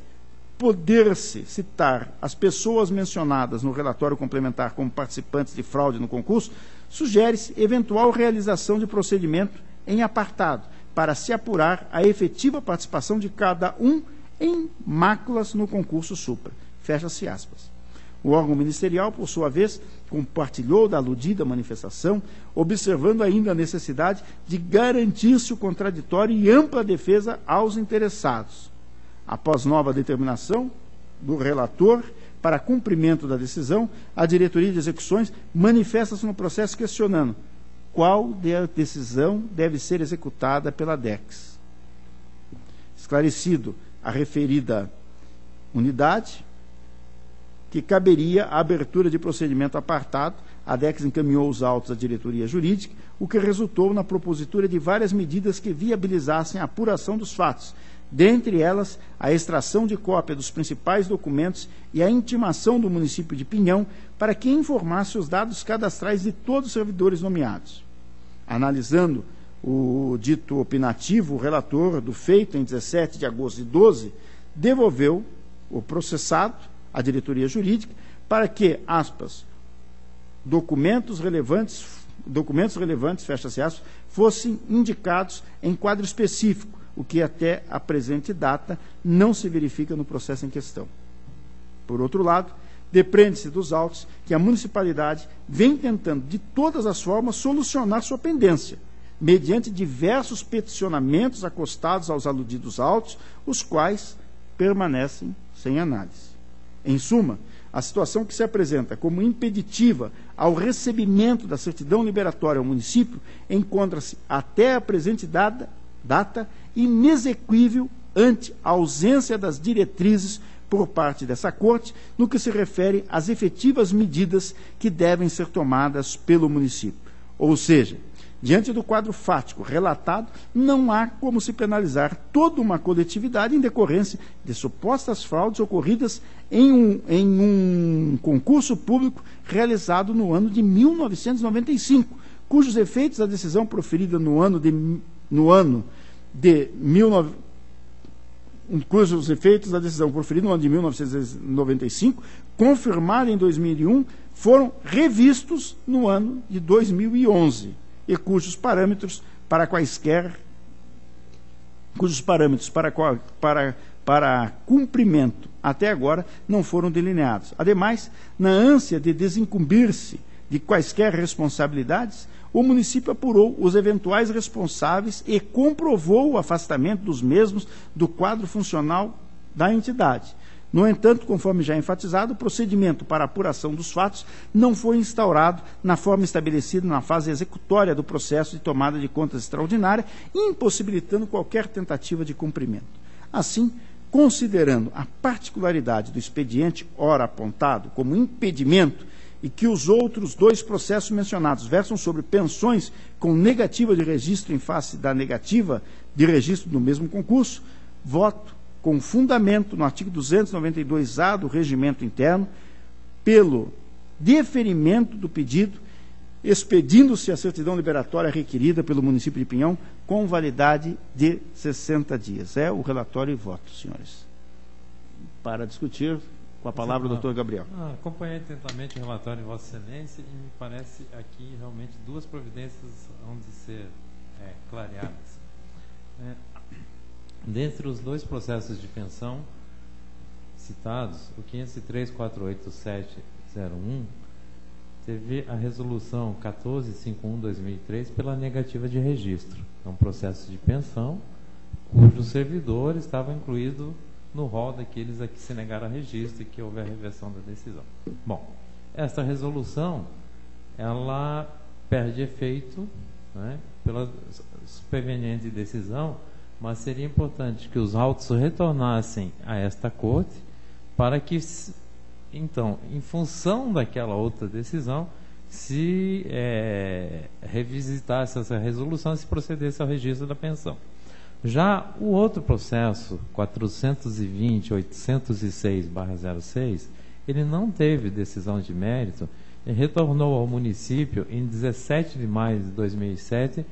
poder-se citar as pessoas mencionadas no relatório complementar como participantes de fraude no concurso, sugere-se eventual realização de procedimento em apartado, para se apurar a efetiva participação de cada um em máculas no concurso supra. Fecha-se aspas. O órgão ministerial, por sua vez, compartilhou da aludida manifestação, observando ainda a necessidade de garantir-se o contraditório e ampla defesa aos interessados. Após nova determinação do relator para cumprimento da decisão, a diretoria de execuções manifesta-se no processo questionando qual decisão deve ser executada pela DEX. Esclarecido a referida unidade, que caberia a abertura de procedimento apartado, a DEX encaminhou os autos à diretoria jurídica, o que resultou na propositura de várias medidas que viabilizassem a apuração dos fatos, dentre elas a extração de cópia dos principais documentos e a intimação do município de Pinhão para que informasse os dados cadastrais de todos os servidores nomeados. Analisando o dito opinativo, o relator do feito, em 17 de agosto de 12, devolveu o processado à diretoria jurídica para que, aspas, documentos relevantes, fecha-se aspas, fossem indicados em quadro específico, o que até a presente data não se verifica no processo em questão. Por outro lado, depreende-se dos autos que a municipalidade vem tentando, de todas as formas, solucionar sua pendência, mediante diversos peticionamentos acostados aos aludidos autos, os quais permanecem sem análise. Em suma, a situação que se apresenta como impeditiva ao recebimento da certidão liberatória ao município encontra-se até a presente data inexequível ante a ausência das diretrizes por parte dessa Corte no que se refere às efetivas medidas que devem ser tomadas pelo município. Ou seja, diante do quadro fático relatado, não há como se penalizar toda uma coletividade em decorrência de supostas fraudes ocorridas em um concurso público realizado no ano de 1995, cujos efeitos da decisão proferida cujos efeitos da decisão proferida no ano de 1995, confirmada em 2001, foram revistos no ano de 2011, e cujos parâmetros para cumprimento até agora não foram delineados. Ademais, na ânsia de desincumbir-se de quaisquer responsabilidades, o município apurou os eventuais responsáveis e comprovou o afastamento dos mesmos do quadro funcional da entidade. No entanto, conforme já enfatizado, o procedimento para apuração dos fatos não foi instaurado na forma estabelecida na fase executória do processo de tomada de contas extraordinária, impossibilitando qualquer tentativa de cumprimento. Assim, considerando a particularidade do expediente ora apontado como impedimento e que os outros dois processos mencionados versam sobre pensões com negativa de registro em face da negativa de registro do mesmo concurso, voto com fundamento no artigo 292-A do Regimento Interno, pelo deferimento do pedido, expedindo-se a certidão liberatória requerida pelo município de Pinhão com validade de 60 dias. É o relatório e voto, senhores. Para discutir, com a palavra o doutor Gabriel. Acompanhei atentamente o relatório de Vossa Excelência e me parece aqui realmente duas providências hão de ser clareadas. Dentre os dois processos de pensão citados, o 503.48701 teve a resolução 1451/2003 pela negativa de registro. É um processo de pensão cujo servidor estava incluído no rol daqueles a que se negaram a registro e que houve a reversão da decisão. Bom, esta resolução, ela perde efeito, né, pela superveniente decisão, mas seria importante que os autos retornassem a esta Corte para que, então, em função daquela outra decisão, se revisitasse essa resolução e se procedesse ao registro da pensão. Já o outro processo, 420.806/06, ele não teve decisão de mérito e retornou ao município em 17 de maio de 2007,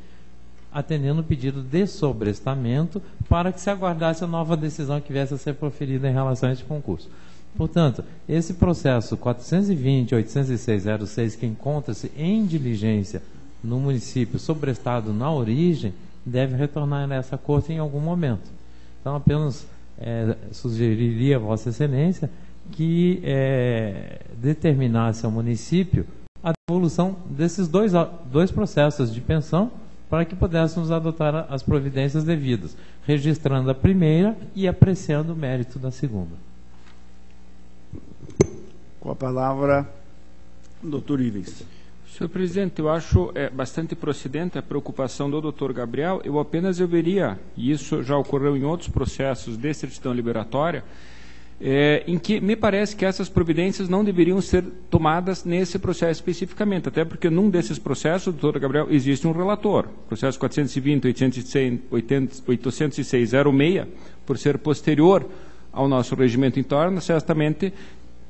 atendendo o pedido de sobrestamento para que se aguardasse a nova decisão que viesse a ser proferida em relação a este concurso. Portanto, esse processo 420.806/06, que encontra-se em diligência no município sobrestado na origem, deve retornar nessa corte em algum momento. Então, apenas sugeriria a Vossa Excelência que determinasse ao município a devolução desses dois processos de pensão para que pudéssemos adotar as providências devidas, registrando a primeira e apreciando o mérito da segunda. Com a palavra, doutor Ives. Senhor presidente, eu acho bastante procedente a preocupação do doutor Gabriel. Eu veria, e isso já ocorreu em outros processos de certidão liberatória, em que me parece que essas providências não deveriam ser tomadas nesse processo especificamente, até porque num desses processos, doutor Gabriel, existe um relator. Processo 420.806/06, por ser posterior ao nosso regimento interno, certamente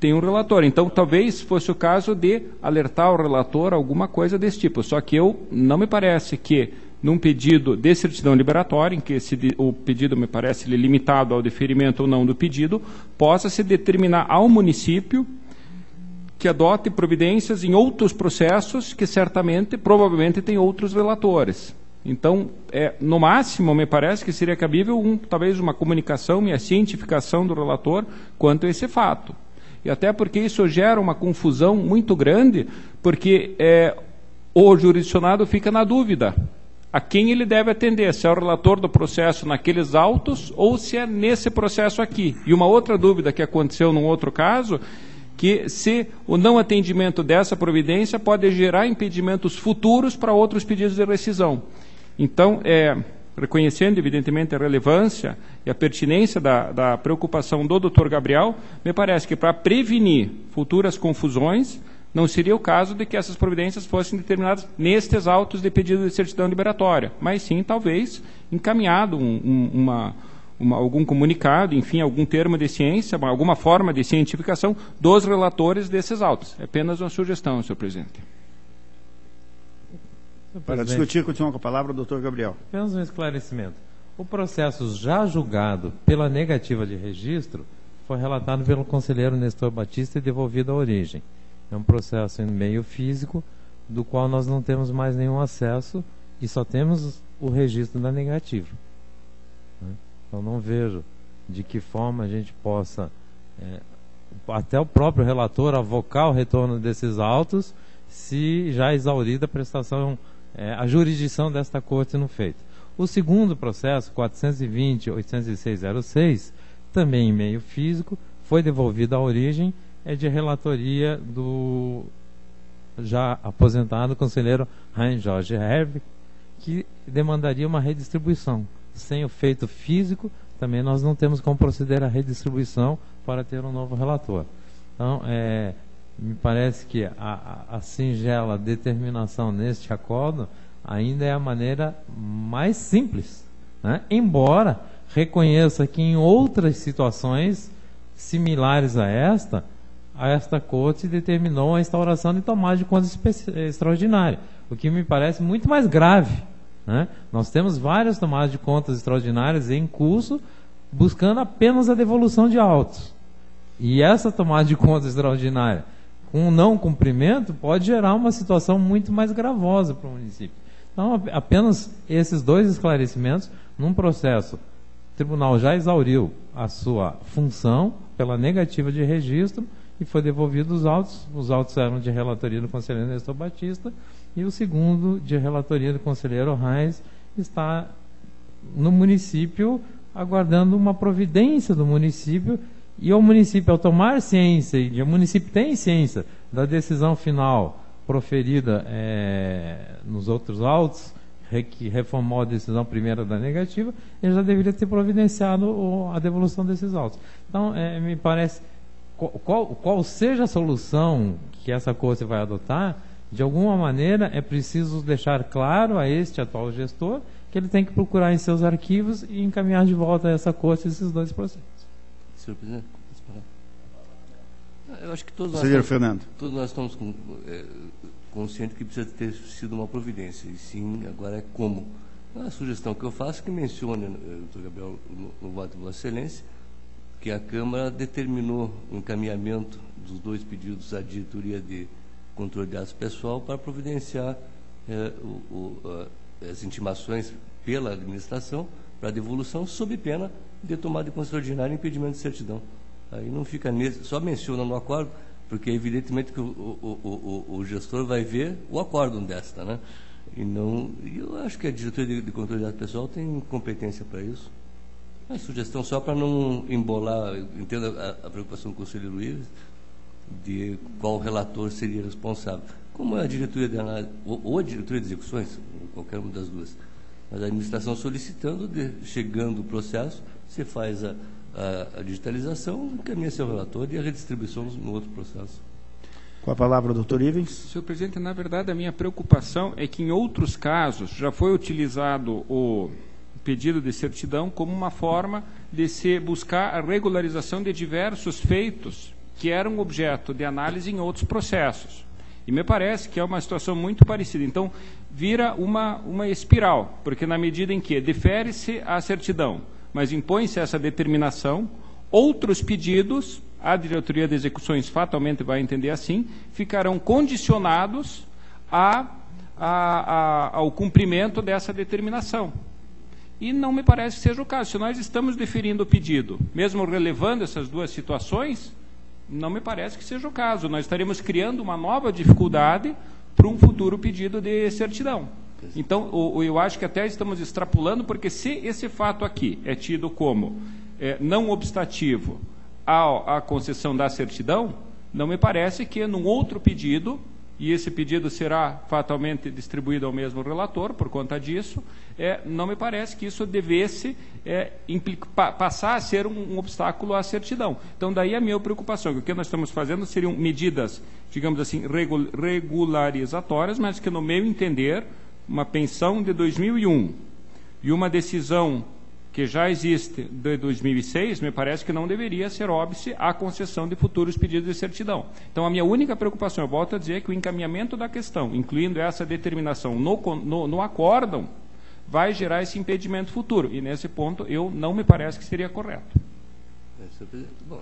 tem um relator. Então, talvez fosse o caso de alertar o relator alguma coisa desse tipo. Só que não me parece que, num pedido de certidão liberatória, em que o pedido me parece limitado ao deferimento ou não do pedido, possa se determinar ao município que adote providências em outros processos que certamente, provavelmente, tem outros relatores. Então, no máximo, me parece que seria cabível talvez uma comunicação e a cientificação do relator quanto a esse fato. E até porque isso gera uma confusão muito grande, porque o jurisdicionado fica na dúvida a quem ele deve atender, se é o relator do processo naqueles autos ou se é nesse processo aqui. E uma outra dúvida que aconteceu num outro caso, que se o não atendimento dessa providência pode gerar impedimentos futuros para outros pedidos de rescisão. Então, reconhecendo, evidentemente, a relevância e a pertinência da preocupação do doutor Gabriel, me parece que para prevenir futuras confusões, não seria o caso de que essas providências fossem determinadas nestes autos de pedido de certidão liberatória, mas sim, talvez, encaminhado algum comunicado, enfim, algum termo de ciência, alguma forma de cientificação dos relatores desses autos. É apenas uma sugestão, senhor presidente. Para discutir, continua com a palavra o doutor Gabriel. Apenas um esclarecimento. O processo já julgado pela negativa de registro foi relatado pelo conselheiro Nestor Batista e devolvido à origem. É um processo em meio físico, do qual nós não temos mais nenhum acesso e só temos o registro da negativa. Então não vejo de que forma a gente possa, até o próprio relator, avocar o retorno desses autos, se já exaurida a prestação, a jurisdição desta corte no feito. O segundo processo, 420.806/06, também em meio físico, foi devolvido à origem, é de relatoria do já aposentado conselheiro Heinz Jorge Herb, que demandaria uma redistribuição. Sem o feito físico, também nós não temos como proceder à redistribuição para ter um novo relator. Então, me parece que a singela determinação neste acordo ainda é a maneira mais simples, né? Embora reconheça que em outras situações similares a esta corte determinou a instauração de tomada de conta extraordinária, o que me parece muito mais grave, né? Nós temos várias tomadas de contas extraordinárias em curso, buscando apenas a devolução de autos. E essa tomada de contas extraordinária, com o não cumprimento, pode gerar uma situação muito mais gravosa para o município. Então, apenas esses dois esclarecimentos. Num processo, o tribunal já exauriu a sua função pela negativa de registro e foi devolvido os autos. Os autos eram de relatoria do conselheiro Nestor Batista e o segundo, de relatoria do conselheiro Heinz, está no município aguardando uma providência do município. E o município, ao tomar ciência, e o município tem ciência da decisão final proferida nos outros autos, que reformou a decisão primeira da negativa, ele já deveria ter providenciado a devolução desses autos. Então, me parece, qual seja a solução que essa corte vai adotar, de alguma maneira é preciso deixar claro a este atual gestor que ele tem que procurar em seus arquivos e encaminhar de volta a essa corte esses 2 processos. Senhor presidente, eu acho que todos nós estamos conscientes que precisa ter sido uma providência, e sim, agora é como. A sugestão que eu faço é que mencione, doutor Gabriel, no voto de Vossa Excelência, que a Câmara determinou o encaminhamento dos 2 pedidos à diretoria de controle de dados pessoal para providenciar as intimações pela administração para devolução, sob pena de tomada de consideração ordinária e impedimento de certidão. Aí não fica só menciona no acordo, porque evidentemente que o gestor vai ver o acórdão desta, né? E eu acho que a diretoria de controle de dados pessoal tem competência para isso. É sugestão só para não embolar, entendo a preocupação do conselheiro Luiz, de qual relator seria responsável. Como é a diretoria de análise, ou a diretoria de execuções, qualquer uma das duas, mas a administração solicitando, chegando o processo, você faz a digitalização, encaminha seu relator e a redistribuição no outro processo. Com a palavra, doutor Ivens. Senhor presidente, na verdade, a minha preocupação é que, em outros casos, já foi utilizado o pedido de certidão como uma forma de se buscar a regularização de diversos feitos que eram objeto de análise em outros processos. E me parece que é uma situação muito parecida. Então, vira uma espiral, porque na medida em que defere-se a certidão, mas impõe-se essa determinação, outros pedidos, a diretoria de execuções fatalmente vai entender assim, ficarão condicionados ao cumprimento dessa determinação. E não me parece que seja o caso. Se nós estamos deferindo o pedido, mesmo relevando essas 2 situações, não me parece que seja o caso. Nós estaremos criando uma nova dificuldade para um futuro pedido de certidão. Então, eu acho que até estamos extrapolando, porque se esse fato aqui é tido como não obstativo à concessão da certidão, não me parece que num outro pedido, e esse pedido será fatalmente distribuído ao mesmo relator por conta disso, não me parece que isso devesse passar a ser um obstáculo à certidão. Então, daí a minha preocupação, que o que nós estamos fazendo seriam medidas, digamos assim, regularizatórias, mas que, no meu entender, uma pensão de 2001 e uma decisão que já existe de 2006, me parece que não deveria ser óbice à concessão de futuros pedidos de certidão. Então, a minha única preocupação, eu volto a dizer, é que o encaminhamento da questão, incluindo essa determinação no acórdão, vai gerar esse impedimento futuro. E, nesse ponto, não me parece que seria correto. Bom,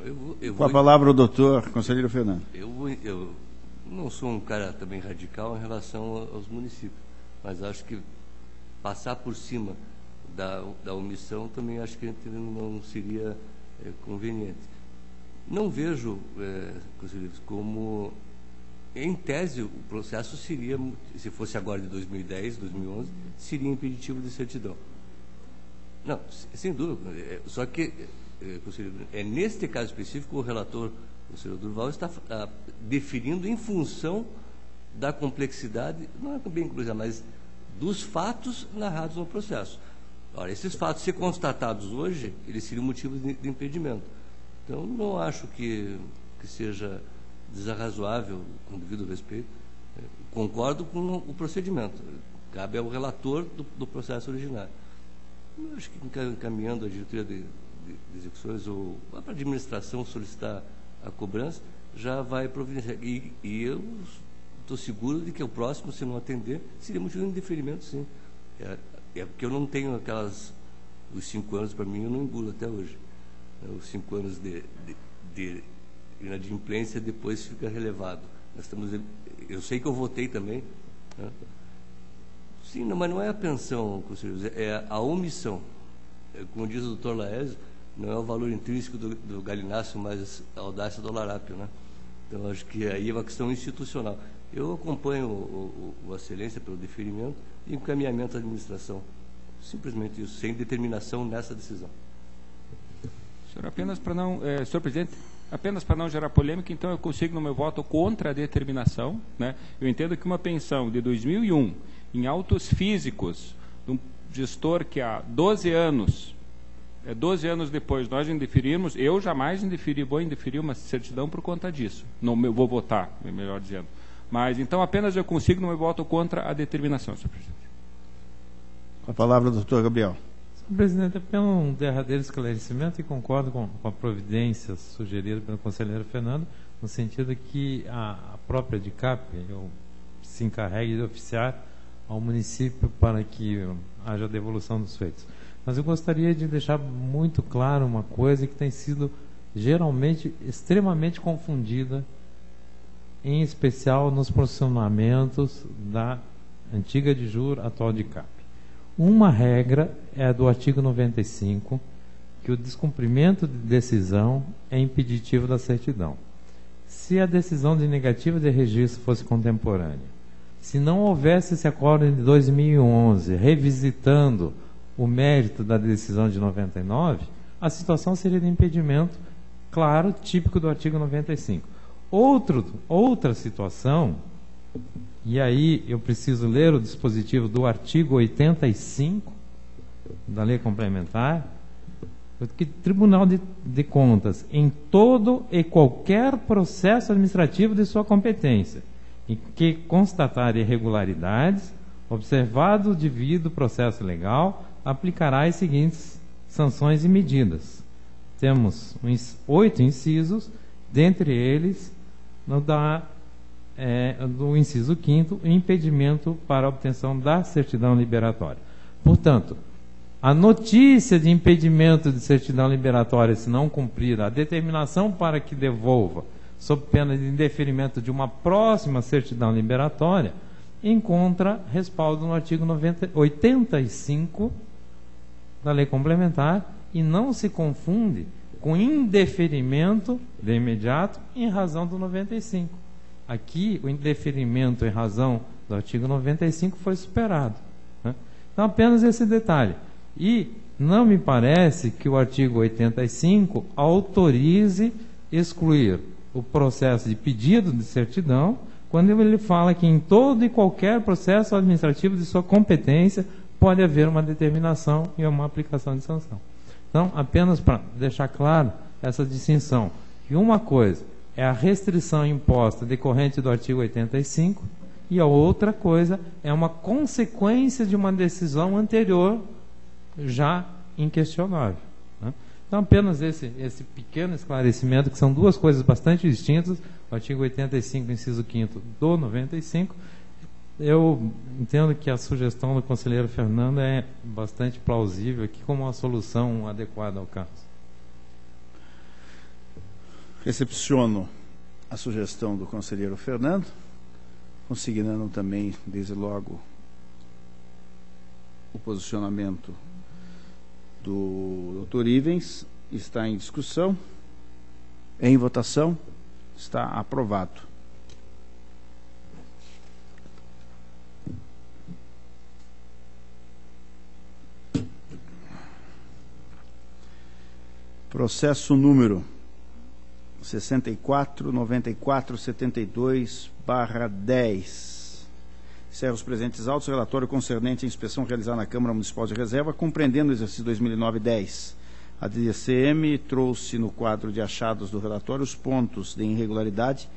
Com a palavra o doutor conselheiro Fernando. Eu não sou um cara também radical em relação aos municípios, mas acho que passar por cima da omissão também acho que não seria conveniente. Não vejo, conselheiros, como, em tese, o processo seria, se fosse agora de 2010, 2011, seria impeditivo de certidão. Não, sem dúvida. Só que, conselheiro, neste caso específico, o relator, o conselheiro Durval, está deferindo em função da complexidade, não é bem complexidade, mas dos fatos narrados no processo. Ora, esses fatos, se constatados hoje, eles seriam motivos de impedimento. Então, não acho que seja desarrazoável, com devido respeito. Concordo com o procedimento. Cabe ao relator do processo originário. Eu acho que, encaminhando a diretoria de execuções ou para a administração solicitar a cobrança, já vai providenciar. E eu estou seguro de que o próximo, se não atender, seria motivo de indeferimento, sim. Porque eu não tenho os 5 anos, para mim, eu não engulo até hoje. Os 5 anos de inadimplência depois fica relevado. Eu sei que eu votei também. Né? Sim, mas não é a pensão, conselheiros, é a omissão. Como diz o doutor Laésio, não é o valor intrínseco do galináceo, mas a audácia do larápio. Né? Então, acho que aí é uma questão institucional. Eu acompanho o Excelência pelo deferimento e encaminhamento da administração. Simplesmente isso, sem determinação nessa decisão. Senhor, senhor presidente, apenas para não gerar polêmica, então eu consigo no meu voto contra a determinação. Né? Eu entendo que uma pensão de 2001 em autos físicos de um gestor que há 12 anos, 12 anos depois nós indeferirmos, eu jamais vou indeferir uma certidão por conta disso. Não vou votar, melhor dizendo. Mas, então, apenas eu consigo no meu voto contra a determinação, senhor presidente. Com a palavra, doutor Gabriel. Senhor presidente, apenas um derradeiro esclarecimento e concordo com a providência sugerida pelo conselheiro Fernando, no sentido que a própria DICAP se encarregue de oficiar ao município para que haja devolução dos feitos. Mas eu gostaria de deixar muito claro uma coisa que tem sido geralmente extremamente confundida, em especial nos posicionamentos da antiga DIJUR, atual DICAP. Uma regra é a do artigo 95, que o descumprimento de decisão é impeditivo da certidão. Se a decisão de negativa de registro fosse contemporânea, se não houvesse esse acordo de 2011, revisitando o mérito da decisão de 99, a situação seria de impedimento, claro, típico do artigo 95. Outra situação, e aí eu preciso ler o dispositivo do artigo 85 da lei complementar, que Tribunal de Contas, em todo e qualquer processo administrativo de sua competência, em que constatar irregularidades, observado o devido processo legal, aplicará as seguintes sanções e medidas. Temos 8 incisos, dentre eles, do inciso 5º, impedimento para a obtenção da certidão liberatória. Portanto, a notícia de impedimento de certidão liberatória, se não cumprida, a determinação para que devolva, sob pena de indeferimento de uma próxima certidão liberatória, encontra respaldo no artigo 85 da lei complementar e não se confunde com indeferimento de imediato em razão do 95. Aqui, o indeferimento em razão do artigo 95 foi superado, né? Então, apenas esse detalhe. E não me parece que o artigo 85 autorize excluir o processo de pedido de certidão, quando ele fala que em todo e qualquer processo administrativo de sua competência pode haver uma determinação e uma aplicação de sanção. Então, apenas para deixar claro essa distinção, que uma coisa é a restrição imposta decorrente do artigo 85 e a outra coisa é uma consequência de uma decisão anterior já inquestionável, né? Então, apenas esse pequeno esclarecimento, que são duas coisas bastante distintas, o artigo 85, inciso 5º do 95, eu entendo que a sugestão do conselheiro Fernando é bastante plausível aqui como uma solução adequada ao caso. Recepciono a sugestão do conselheiro Fernando, consignando também, desde logo, o posicionamento do Dr. Ivens. Está em discussão, em votação, está aprovado. Processo número 64.94.72/10. Encerro os presentes autos. Relatório concernente à inspeção realizada na Câmara Municipal de Reserva, compreendendo o exercício 2009-10. A DCM trouxe no quadro de achados do relatório os pontos de irregularidade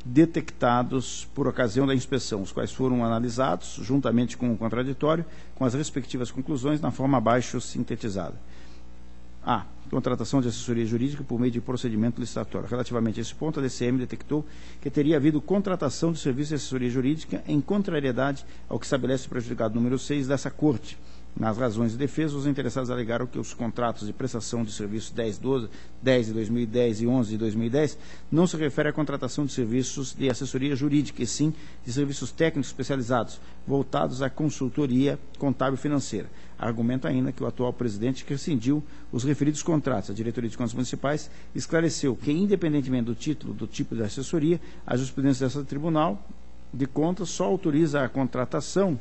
detectados por ocasião da inspeção, os quais foram analisados, juntamente com o contraditório, com as respectivas conclusões, na forma abaixo sintetizada. A. Contratação de assessoria jurídica por meio de procedimento licitatório. Relativamente a esse ponto, a DCM detectou que teria havido contratação de serviço de assessoria jurídica em contrariedade ao que estabelece o prejudicado número 6 dessa Corte. Nas razões de defesa, os interessados alegaram que os contratos de prestação de serviços 10 de 2010 e 11 de 2010 não se referem à contratação de serviços de assessoria jurídica, e sim de serviços técnicos especializados, voltados à consultoria contábil financeira. Argumento ainda que o atual presidente rescindiu os referidos contratos. A Diretoria de Contas Municipais esclareceu que, independentemente do título, do tipo de assessoria, a jurisprudência dessa Tribunal de Contas só autoriza a contratação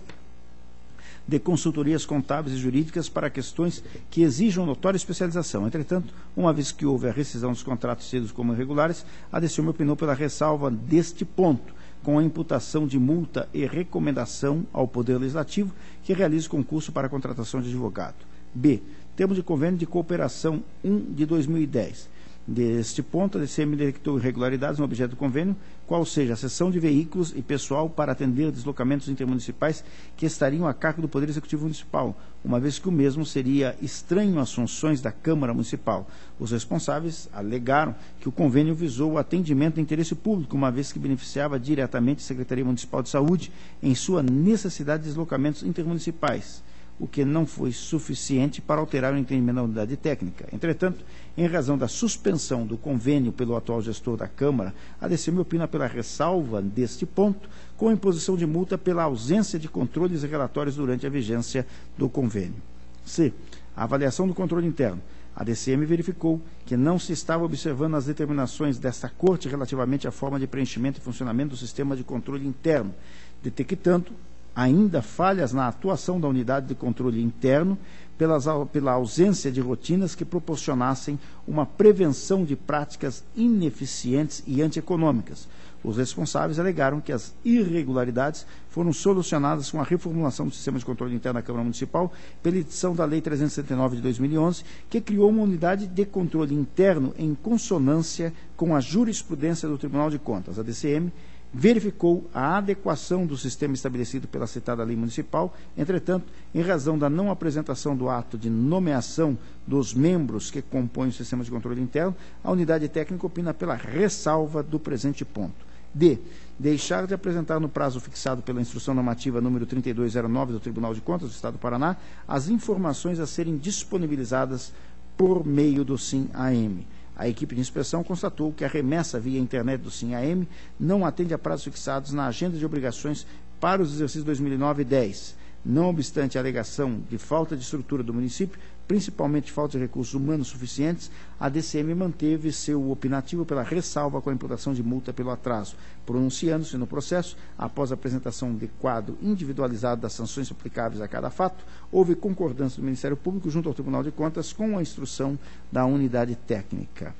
de consultorias contábeis e jurídicas para questões que exijam notória especialização. Entretanto, uma vez que houve a rescisão dos contratos tidos como irregulares, a DCM opinou pela ressalva deste ponto, com a imputação de multa e recomendação ao Poder Legislativo que realize concurso para a contratação de advogado. B. Termo de convênio de cooperação 1 de 2010. Deste ponto, a DCM detectou irregularidades no objeto do convênio, qual seja a cessão de veículos e pessoal para atender deslocamentos intermunicipais que estariam a cargo do Poder Executivo Municipal, uma vez que o mesmo seria estranho às funções da Câmara Municipal. Os responsáveis alegaram que o convênio visou o atendimento de interesse público, uma vez que beneficiava diretamente a Secretaria Municipal de Saúde em sua necessidade de deslocamentos intermunicipais, o que não foi suficiente para alterar o entendimento da unidade técnica. Entretanto, em razão da suspensão do convênio pelo atual gestor da Câmara, a DCM opina pela ressalva deste ponto, com a imposição de multa pela ausência de controles e relatórios durante a vigência do convênio. C. A avaliação do controle interno. A DCM verificou que não se estava observando as determinações desta Corte relativamente à forma de preenchimento e funcionamento do sistema de controle interno, detectando ainda falhas na atuação da unidade de controle interno pela ausência de rotinas que proporcionassem uma prevenção de práticas ineficientes e antieconômicas. Os responsáveis alegaram que as irregularidades foram solucionadas com a reformulação do sistema de controle interno da Câmara Municipal pela edição da Lei 379 de 2011, que criou uma unidade de controle interno em consonância com a jurisprudência do Tribunal de Contas. A DCM verificou a adequação do sistema estabelecido pela citada lei municipal. Entretanto, em razão da não apresentação do ato de nomeação dos membros que compõem o sistema de controle interno, a unidade técnica opina pela ressalva do presente ponto. D. Deixar de apresentar no prazo fixado pela Instrução Normativa número 3209 do Tribunal de Contas do Estado do Paraná as informações a serem disponibilizadas por meio do SIM-AM. A equipe de inspeção constatou que a remessa via internet do SIM-AM não atende a prazos fixados na agenda de obrigações para os exercícios 2009 e 10. Não obstante a alegação de falta de estrutura do município, principalmente falta de recursos humanos suficientes, a DCM manteve seu opinativo pela ressalva com a imputação de multa pelo atraso, pronunciando-se no processo, após a apresentação de quadro individualizado das sanções aplicáveis a cada fato, houve concordância do Ministério Público junto ao Tribunal de Contas com a instrução da unidade técnica.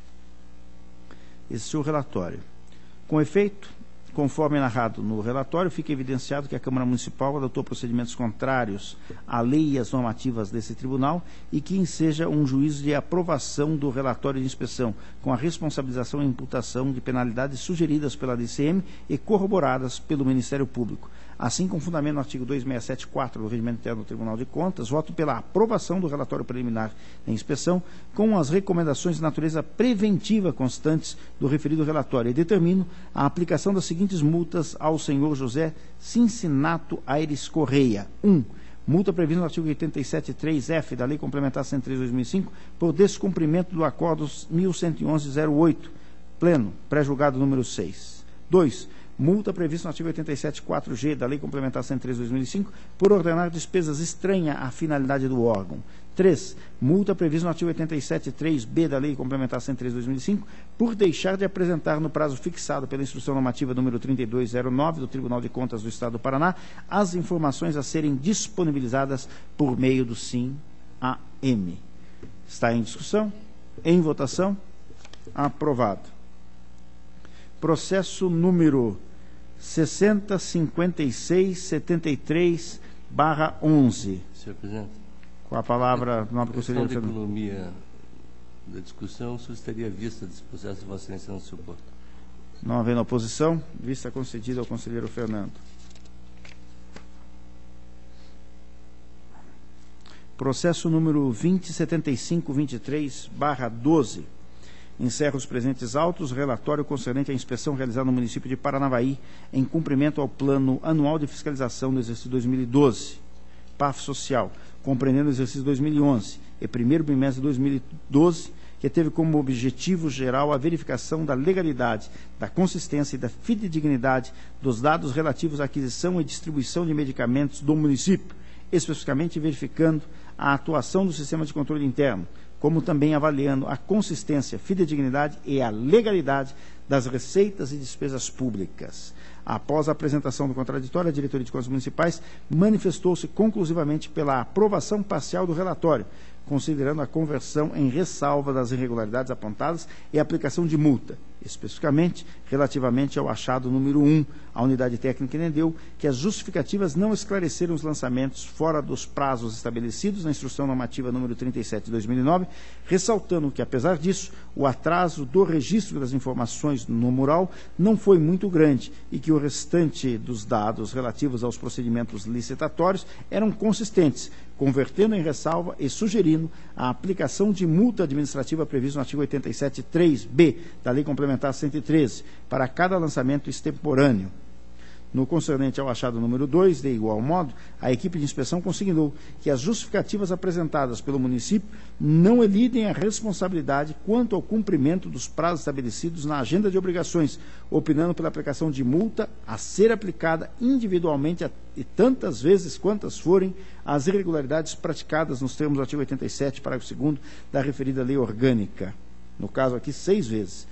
Esse é o relatório. Com efeito, conforme narrado no relatório, fica evidenciado que a Câmara Municipal adotou procedimentos contrários à lei e às normativas desse tribunal e que enseja um juízo de aprovação do relatório de inspeção, com a responsabilização e imputação de penalidades sugeridas pela DCM e corroboradas pelo Ministério Público. Assim, com fundamento no artigo 267.4 do Regimento Interno do Tribunal de Contas, voto pela aprovação do relatório preliminar da inspeção, com as recomendações de natureza preventiva constantes do referido relatório, e determino a aplicação das seguintes multas ao senhor José Cincinato Aires Correia. 1. Multa prevista no artigo 87.3f da Lei Complementar 103/2005 por descumprimento do Acordo 1111-08, pleno, pré-julgado número 6. 2. Multa prevista no artigo 87.4g da Lei Complementar 103/2005 por ordenar despesas estranhas à finalidade do órgão. 3. Multa prevista no artigo 87.3b da Lei Complementar 103/2005 por deixar de apresentar no prazo fixado pela Instrução Normativa número 3209 do Tribunal de Contas do Estado do Paraná as informações a serem disponibilizadas por meio do SIM-AM. Está em discussão? Em votação? Aprovado. Processo número 605673/11. Senhor Presidente. Com a palavra, nobre conselheiro Fernando. A Fernando. economia da discussão solicitaria vista desse processo de Vossa Excelência não suporta. Não havendo oposição, vista concedida ao conselheiro Fernando. Processo número 207523/12. Encerra os presentes autos, relatório concernente à inspeção realizada no município de Paranavaí, em cumprimento ao Plano Anual de Fiscalização do exercício 2012, PAF Social, compreendendo o exercício 2011 e primeiro bimestre de 2012, que teve como objetivo geral a verificação da legalidade, da consistência e da fidedignidade dos dados relativos à aquisição e distribuição de medicamentos do município, especificamente verificando a atuação do sistema de controle interno, como também avaliando a consistência, fidedignidade e a legalidade das receitas e despesas públicas. Após a apresentação do contraditório, a Diretoria de Contas Municipais manifestou-se conclusivamente pela aprovação parcial do relatório, considerando a conversão em ressalva das irregularidades apontadas e a aplicação de multa. Especificamente, relativamente ao achado número 1, a unidade técnica entendeu que as justificativas não esclareceram os lançamentos fora dos prazos estabelecidos na Instrução Normativa número 37 de 2009, ressaltando que, apesar disso, o atraso do registro das informações no mural não foi muito grande e que o restante dos dados relativos aos procedimentos licitatórios eram consistentes, convertendo em ressalva e sugerindo a aplicação de multa administrativa prevista no artigo 87.3b da Lei Complementar 113 para cada lançamento extemporâneo. No concernente ao achado número 2, de igual modo, a equipe de inspeção consignou que as justificativas apresentadas pelo município não elidem a responsabilidade quanto ao cumprimento dos prazos estabelecidos na agenda de obrigações, opinando pela aplicação de multa a ser aplicada individualmente e tantas vezes quantas forem as irregularidades praticadas nos termos do artigo 87, parágrafo 2º da referida lei orgânica. No caso aqui, 6 vezes,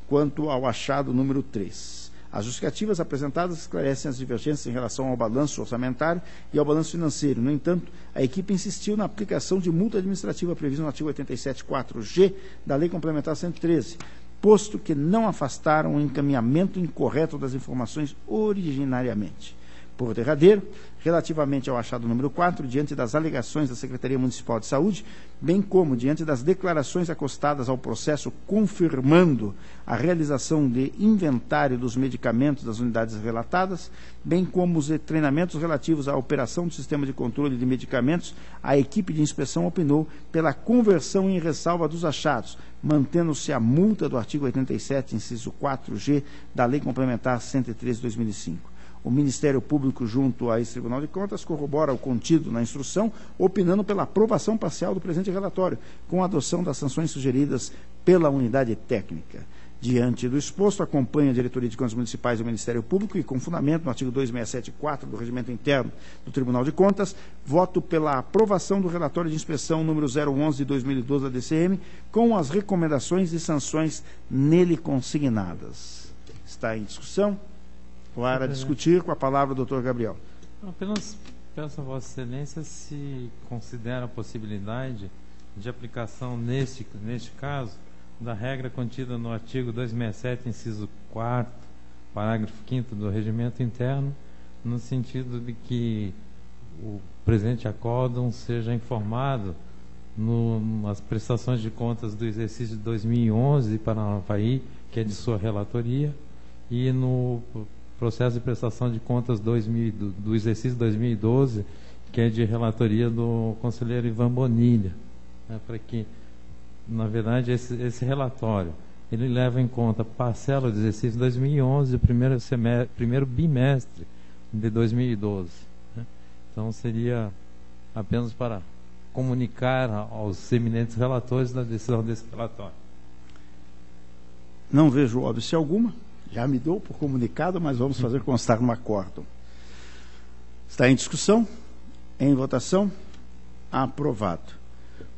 quanto ao achado número 3. As justificativas apresentadas esclarecem as divergências em relação ao balanço orçamentário e ao balanço financeiro. No entanto, a equipe insistiu na aplicação de multa administrativa prevista no artigo 87.4g da Lei Complementar 113, posto que não afastaram o encaminhamento incorreto das informações originariamente. Por derradeiro, relativamente ao achado número 4, diante das alegações da Secretaria Municipal de Saúde, bem como diante das declarações acostadas ao processo confirmando a realização de inventário dos medicamentos das unidades relatadas, bem como os treinamentos relativos à operação do sistema de controle de medicamentos, a equipe de inspeção opinou pela conversão em ressalva dos achados, mantendo-se a multa do artigo 87, inciso 4G, da Lei Complementar 113 de 2005. O Ministério Público, junto a esse Tribunal de Contas, corrobora o contido na instrução, opinando pela aprovação parcial do presente relatório, com a adoção das sanções sugeridas pela unidade técnica. Diante do exposto, acompanha a Diretoria de Contas Municipais do Ministério Público e, com fundamento no artigo 267.4 do Regimento Interno do Tribunal de Contas, voto pela aprovação do relatório de inspeção número 011 de 2012 da DCM, com as recomendações e sanções nele consignadas. Está em discussão. Para discutir, com a palavra o doutor Gabriel. Apenas peço a Vossa Excelência se considera a possibilidade de aplicação, neste caso, da regra contida no artigo 267, inciso 4º, parágrafo 5º do Regimento Interno, no sentido de que o presente acórdão seja informado nas prestações de contas do exercício de 2011 para a Avaí, que é de sua relatoria, e no processo de prestação de contas do exercício 2012, que é de relatoria do conselheiro Ivan Bonilha, né, para que, na verdade, esse relatório ele leva em conta a parcela do exercício 2011 e o primeiro bimestre de 2012. Né? Então, seria apenas para comunicar aos eminentes relatores da decisão desse relatório. Não vejo óbice alguma. Já me dou por comunicado, mas vamos fazer constar no acórdão. Está em discussão, em votação, aprovado.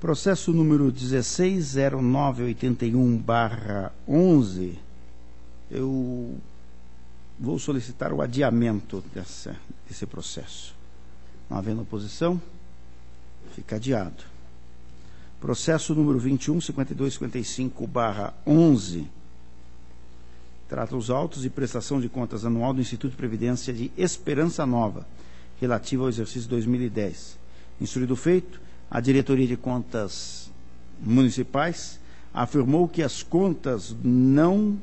Processo número 160981/11. Eu vou solicitar o adiamento desse processo. Não havendo oposição, fica adiado. Processo número 215255/11. Trata os autos de prestação de contas anual do Instituto de Previdência de Esperança Nova, relativo ao exercício 2010. Instruído o feito, a Diretoria de Contas Municipais afirmou que as contas não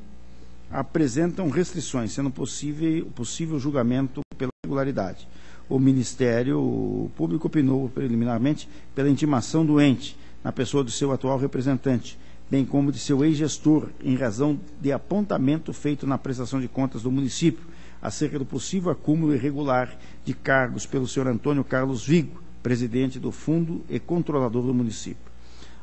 apresentam restrições, sendo possível julgamento pela regularidade. O Ministério Público opinou preliminarmente pela intimação do ente, na pessoa do seu atual representante, bem como de seu ex-gestor, em razão de apontamento feito na prestação de contas do município, acerca do possível acúmulo irregular de cargos pelo senhor Antônio Carlos Vigo, presidente do Fundo e controlador do município.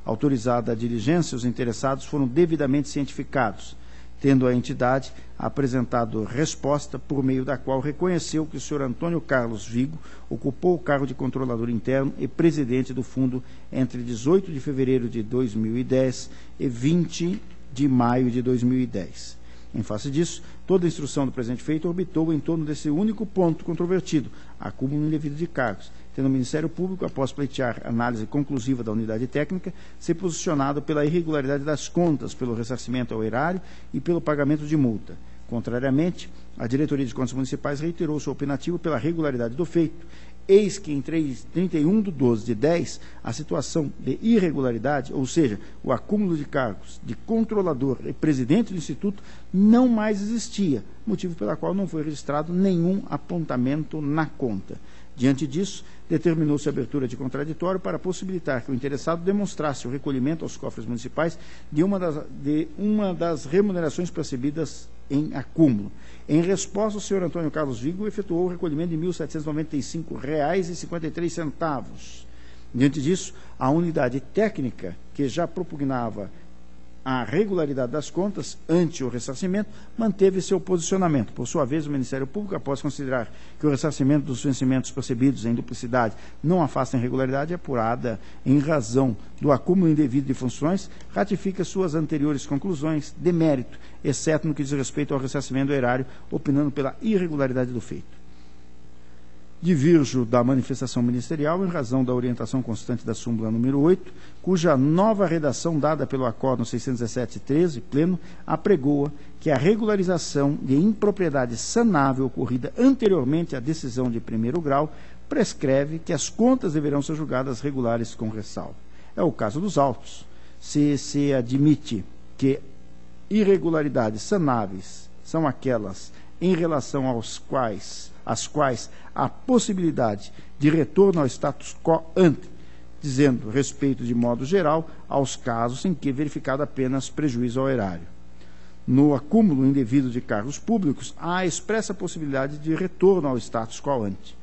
Autorizada a diligência, os interessados foram devidamente cientificados, tendo a entidade apresentado resposta por meio da qual reconheceu que o senhor Antônio Carlos Vigo ocupou o cargo de controlador interno e presidente do fundo entre 18 de fevereiro de 2010 e 20 de maio de 2010. Em face disso, toda a instrução do presente feito orbitou em torno desse único ponto controvertido, acúmulo indevido de cargos, tendo o Ministério Público, após pleitear análise conclusiva da unidade técnica, se posicionado pela irregularidade das contas, pelo ressarcimento ao erário e pelo pagamento de multa. Contrariamente, a Diretoria de Contas Municipais reiterou seu opinativo pela regularidade do feito. Eis que em 31/12/10, a situação de irregularidade, ou seja, o acúmulo de cargos de controlador e presidente do Instituto, não mais existia, motivo pelo qual não foi registrado nenhum apontamento na conta. Diante disso, determinou-se a abertura de contraditório para possibilitar que o interessado demonstrasse o recolhimento aos cofres municipais de uma das remunerações percebidas em acúmulo. Em resposta, o senhor Antônio Carlos Vigo efetuou o recolhimento de R$ 1.795,53. Diante disso, a unidade técnica, que já propugnava a regularidade das contas ante o ressarcimento, manteve seu posicionamento. Por sua vez, o Ministério Público, após considerar que o ressarcimento dos vencimentos percebidos em duplicidade não afasta a irregularidade apurada em razão do acúmulo indevido de funções, ratifica suas anteriores conclusões de mérito, exceto no que diz respeito ao ressarcimento do erário, opinando pela irregularidade do feito. Divirjo da manifestação ministerial em razão da orientação constante da súmula número 8, cuja nova redação dada pelo Acórdão 617-13, pleno, apregoa que a regularização de impropriedade sanável ocorrida anteriormente à decisão de primeiro grau prescreve que as contas deverão ser julgadas regulares com ressalva. É o caso dos autos. Se admite que irregularidades sanáveis são aquelas em relação às quais há possibilidade de retorno ao status quo ante, dizendo respeito de modo geral aos casos em que é verificado apenas prejuízo ao erário. No acúmulo indevido de cargos públicos, há a expressa possibilidade de retorno ao status quo ante,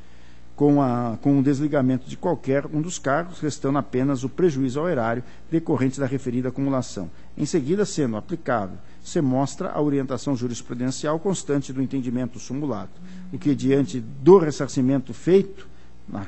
com o desligamento de qualquer um dos cargos, restando apenas o prejuízo ao erário decorrente da referida acumulação. Em seguida, sendo aplicável, se mostra a orientação jurisprudencial constante do entendimento sumulado, o que, diante do ressarcimento feito,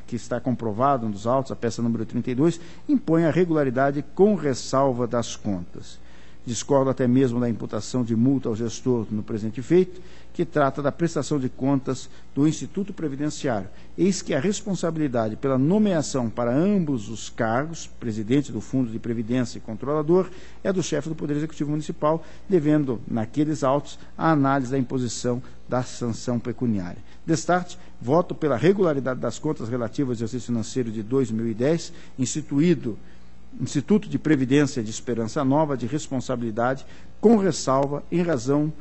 que está comprovado nos autos, a peça número 32, impõe a regularidade com ressalva das contas. Discordo até mesmo da imputação de multa ao gestor no presente feito, que trata da prestação de contas do Instituto Previdenciário. Eis que a responsabilidade pela nomeação para ambos os cargos, presidente do Fundo de Previdência e controlador, é do chefe do Poder Executivo Municipal, devendo, naqueles autos, a análise da imposição da sanção pecuniária. Destarte, voto pela regularidade das contas relativas ao exercício financeiro de 2010, Instituto de Previdência de Esperança Nova de responsabilidade, com ressalva em razão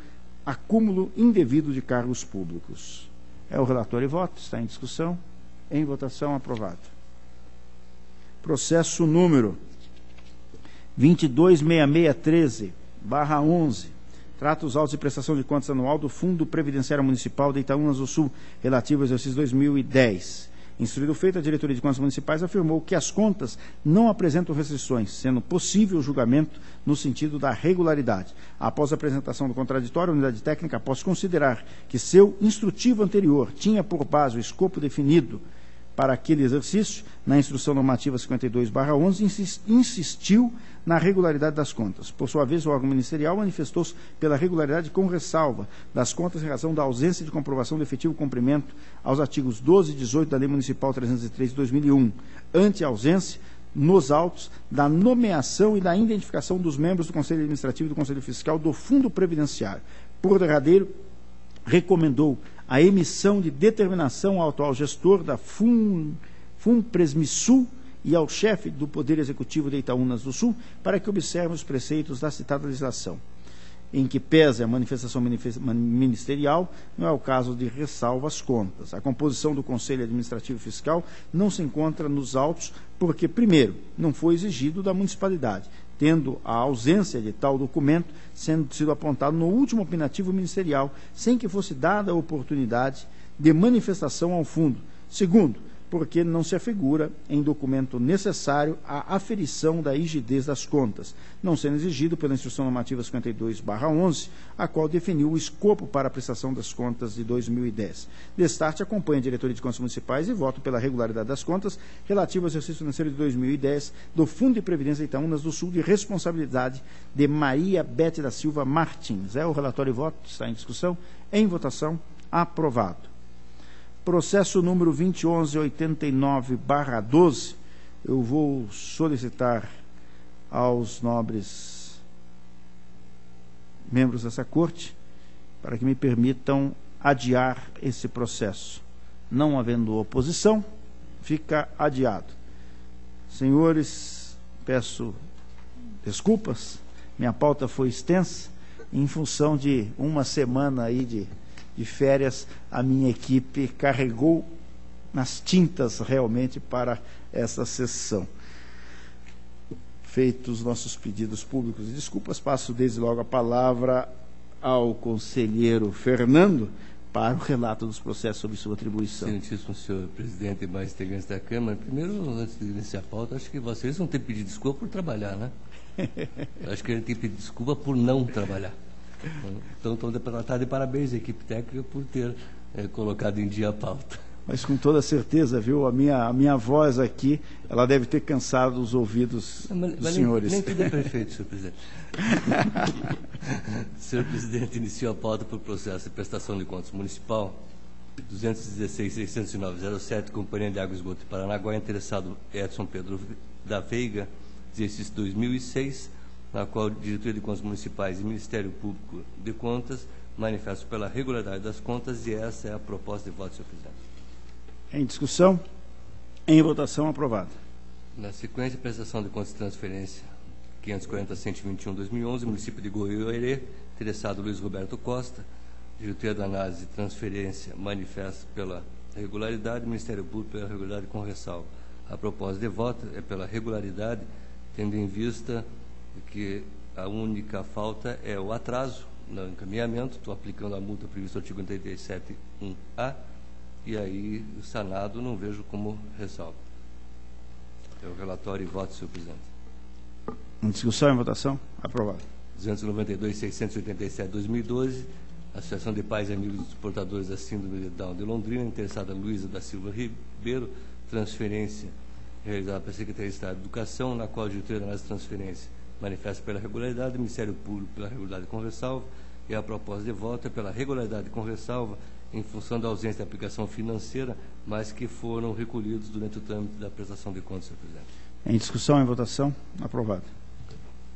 acúmulo indevido de cargos públicos. É o relatório e voto, está em discussão. Em votação, aprovado. Processo número 226613/11. Trata os autos de prestação de contas anual do Fundo Previdenciário Municipal de Itaúnas do Sul, relativo ao exercício 2010. Instruído o feito, a Diretoria de Contas Municipais afirmou que as contas não apresentam restrições, sendo possível o julgamento no sentido da regularidade. Após a apresentação do contraditório, a unidade técnica, após considerar que seu instrutivo anterior tinha por base o escopo definido para aquele exercício, na Instrução Normativa 52/11, insistiu na regularidade das contas. Por sua vez, o órgão ministerial manifestou-se pela regularidade com ressalva das contas em razão da ausência de comprovação do efetivo cumprimento aos artigos 12 e 18 da Lei Municipal 303 de 2001, ante a ausência, nos autos, da nomeação e da identificação dos membros do Conselho Administrativo e do Conselho Fiscal do Fundo Previdenciário. Por derradeiro, recomendou a emissão de determinação ao atual gestor da FUNPRESMISUL e ao chefe do Poder Executivo de Itaúnas do Sul para que observem os preceitos da citada legislação. Em que pese a manifestação ministerial, não é o caso de ressalva às contas. A composição do Conselho Administrativo Fiscal não se encontra nos autos porque, primeiro, não foi exigido da municipalidade, tendo a ausência de tal documento sendo sido apontado no último opinativo ministerial, sem que fosse dada a oportunidade de manifestação ao fundo. Segundo, porque não se afigura em documento necessário a aferição da rigidez das contas, não sendo exigido pela Instrução Normativa 52/11, a qual definiu o escopo para a prestação das contas de 2010. Destarte, acompanha a Diretoria de Contas Municipais e voto pela regularidade das contas relativa ao exercício financeiro de 2010 do Fundo de Previdência de Itaúnas do Sul, de responsabilidade de Maria Bete da Silva Martins. É o relatório e voto, está em discussão. Em votação, aprovado. Processo número 2011-89/12, eu vou solicitar aos nobres membros dessa corte para que me permitam adiar esse processo. Não havendo oposição, fica adiado. Senhores, peço desculpas, minha pauta foi extensa, em função de uma semana aí de férias, a minha equipe carregou nas tintas realmente para essa sessão. Feitos nossos pedidos públicos de desculpas, passo desde logo a palavra ao conselheiro Fernando para o relato dos processos sob sua atribuição. Excelentíssimo senhor presidente e mais integrantes da Câmara, primeiro, antes de iniciar a pauta, acho que vocês não têm que pedir desculpa por trabalhar, né? Acho que a gente tem que pedir desculpa por não trabalhar. Então, está de parabéns a equipe técnica por ter colocado em dia a pauta. Mas com toda certeza, viu, a minha voz aqui, ela deve ter cansado os ouvidos dos senhores. Nem tudo é perfeito, senhor presidente. Senhor presidente, iniciou a pauta por processo de prestação de contas municipal 216.609.07, Companhia de Água e Esgoto de Paranaguá, interessado Edson Pedro da Veiga, exercício 2006, na qual a Diretoria de Contas Municipais e Ministério Público de Contas manifestam pela regularidade das contas, e essa é a proposta de voto, senhor presidente. Em discussão, em votação, aprovada. Na sequência, prestação de contas de transferência 540.121/2011, município de Goiôerê, interessado Luiz Roberto Costa, Diretoria da Análise de Transferência manifesta pela regularidade, Ministério Público pela regularidade com ressalva. A proposta de voto é pela regularidade, tendo em vista que a única falta é o atraso no encaminhamento. Estou aplicando a multa prevista no artigo 87.1a, e aí o sanado não vejo como ressalva. É o relatório e voto, senhor presidente. Em discussão, em votação, aprovado. 292.687/2012, Associação de Pais e Amigos dos Portadores da Síndrome de Down de Londrina, interessada Luísa da Silva Ribeiro, transferência realizada pela Secretaria de Estado de Educação, na qual a diretoria da análise de transferência manifesta pela regularidade, o Ministério Público pela regularidade com ressalva, e a proposta de voto é pela regularidade com ressalva, em função da ausência de aplicação financeira, mas que foram recolhidos durante o trâmite da prestação de contas, senhor presidente. Em discussão, em votação, aprovado.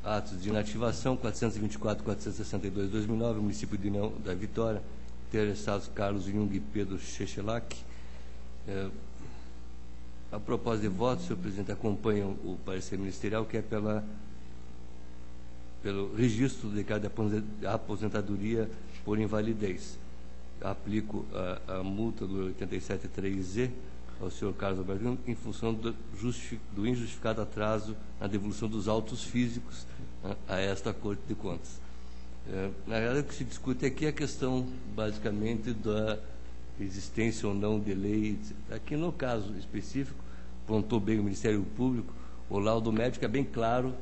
Atos de inativação 424.462/2009, município de União da Vitória, interessados Carlos Jung e Pedro Chechelak. A proposta de voto, senhor presidente, acompanha o parecer ministerial, que é pelo registro do decreto de aposentadoria por invalidez. Aplico a multa do 87.3Z ao senhor Carlos Alberto em função do injustificado atraso na devolução dos autos físicos a esta Corte de Contas. Na realidade, o que se discute aqui é a questão, basicamente, da existência ou não de lei. Aqui, no caso específico, apontou bem o Ministério Público, o laudo médico é bem claro,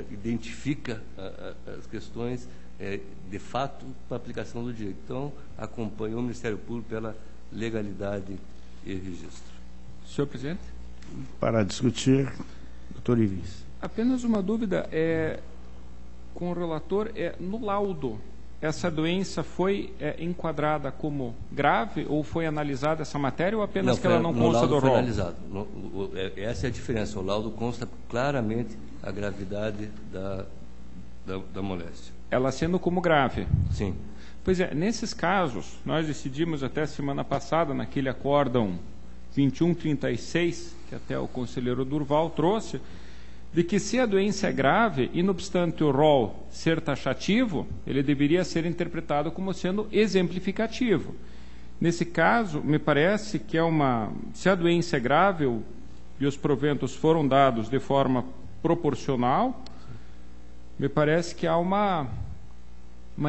identifica as questões, de fato, para a aplicação do direito. Então, acompanhou o Ministério Público pela legalidade e registro. Senhor presidente? Para discutir, doutor Ivins. Apenas uma dúvida com o relator. No laudo, essa doença foi enquadrada como grave ou foi analisada essa matéria, ou apenas que ela não consta do rol? Foi analisado. Essa é a diferença. O laudo consta claramente a gravidade da moléstia. Ela sendo como grave? Sim. Pois é, nesses casos, nós decidimos até semana passada, naquele acórdão 2136, que até o conselheiro Durval trouxe, de que se a doença é grave, e não obstante o rol ser taxativo, ele deveria ser interpretado como sendo exemplificativo. Nesse caso, me parece que se a doença é grave e os proventos foram dados de forma proporcional, me parece que há uma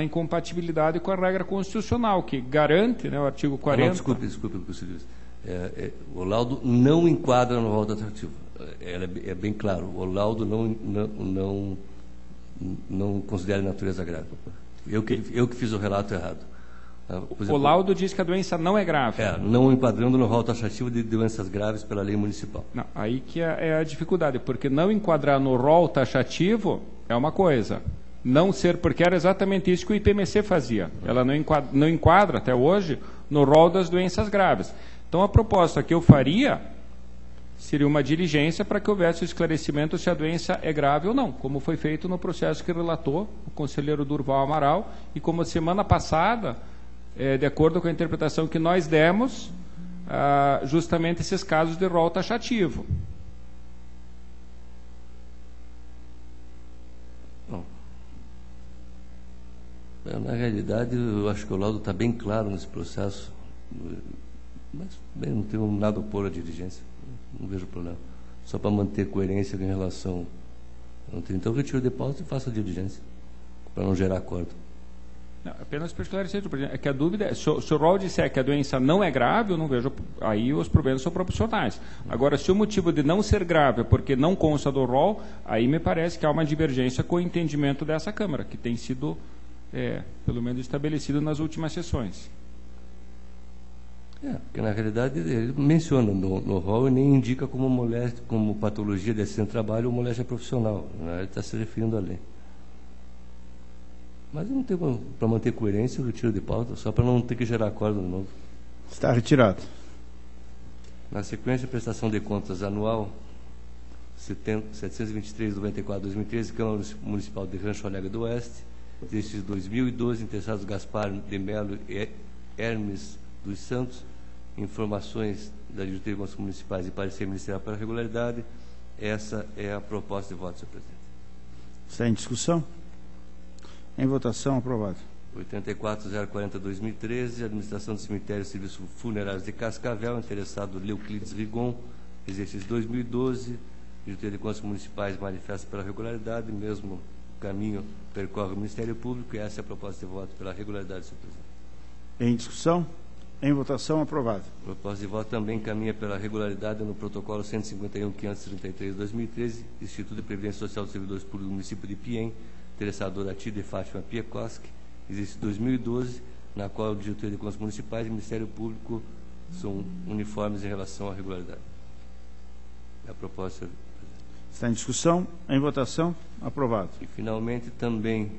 incompatibilidade com a regra constitucional, que garante, né, o artigo 40... Desculpe, conselheiro. O laudo não enquadra no rol taxativo. É bem claro, o laudo não considera a natureza grave. Eu que fiz o relato errado. Por exemplo, o laudo diz que a doença não é grave. Não enquadrando no rol taxativo de doenças graves pela lei municipal. Não, aí que é a dificuldade, porque não enquadrar no rol taxativo é uma coisa. Não ser, porque era exatamente isso que o IPMC fazia. Ela não enquadra até hoje no rol das doenças graves. Então, a proposta que eu faria seria uma diligência para que houvesse o esclarecimento se a doença é grave ou não, como foi feito no processo que relatou o conselheiro Durval Amaral, e como semana passada, de acordo com a interpretação que nós demos, justamente esses casos de rol taxativo. Bom, na realidade, eu acho que o laudo está bem claro nesse processo, mas bem, não tenho nada a opor à diligência, não vejo problema. Só para manter coerência em relação... Então, eu retiro o depósito e faço a diligência, para não gerar acordo. Não, apenas para esclarecer, é que a dúvida é, se o rol disser que a doença não é grave, eu não vejo, aí os problemas são proporcionais. Agora, se o motivo de não ser grave é porque não consta do rol, aí me parece que há uma divergência com o entendimento dessa Câmara, que tem sido, pelo menos, estabelecido nas últimas sessões. Porque na realidade ele menciona no rol e nem indica como moléstia, como patologia de acidente de trabalho ou moléstia profissional, né? Ele está se referindo à lei. Mas eu não tenho para manter coerência, eu retiro de pauta, só para não ter que gerar acordo de novo. Está retirado. Na sequência, prestação de contas anual 723/94/2013, Câmara Municipal de Rancho Alegre do Oeste, exercício 2012, interessados Gaspar de Melo e Hermes dos Santos, informações da Diretoria de Contas Municipais e parecer ministerial para regularidade. Essa é a proposta de voto, senhor presidente. Está em discussão? Em votação, aprovado. 84.040/2013, Administração do Cemitério e Serviços Funerários de Cascavel, interessado Leuclides Rigon, exercício 2012, Diretoria de Contas Municipais manifesta pela regularidade, mesmo caminho percorre o Ministério Público, e essa é a proposta de voto pela regularidade, senhor presidente. Em discussão? Em votação, aprovado. A proposta de voto também caminha pela regularidade no protocolo 151.533/2013, Instituto de Previdência Social dos Servidores Públicos do município de Piém, interessado Dorati de Fátima Piekoski, existe 2012, na qual o Diretoria de Contas Municipais e o Ministério Público são uniformes em relação à regularidade. É a proposta, senhor presidente. Está em discussão? Em votação, aprovado. E, finalmente, também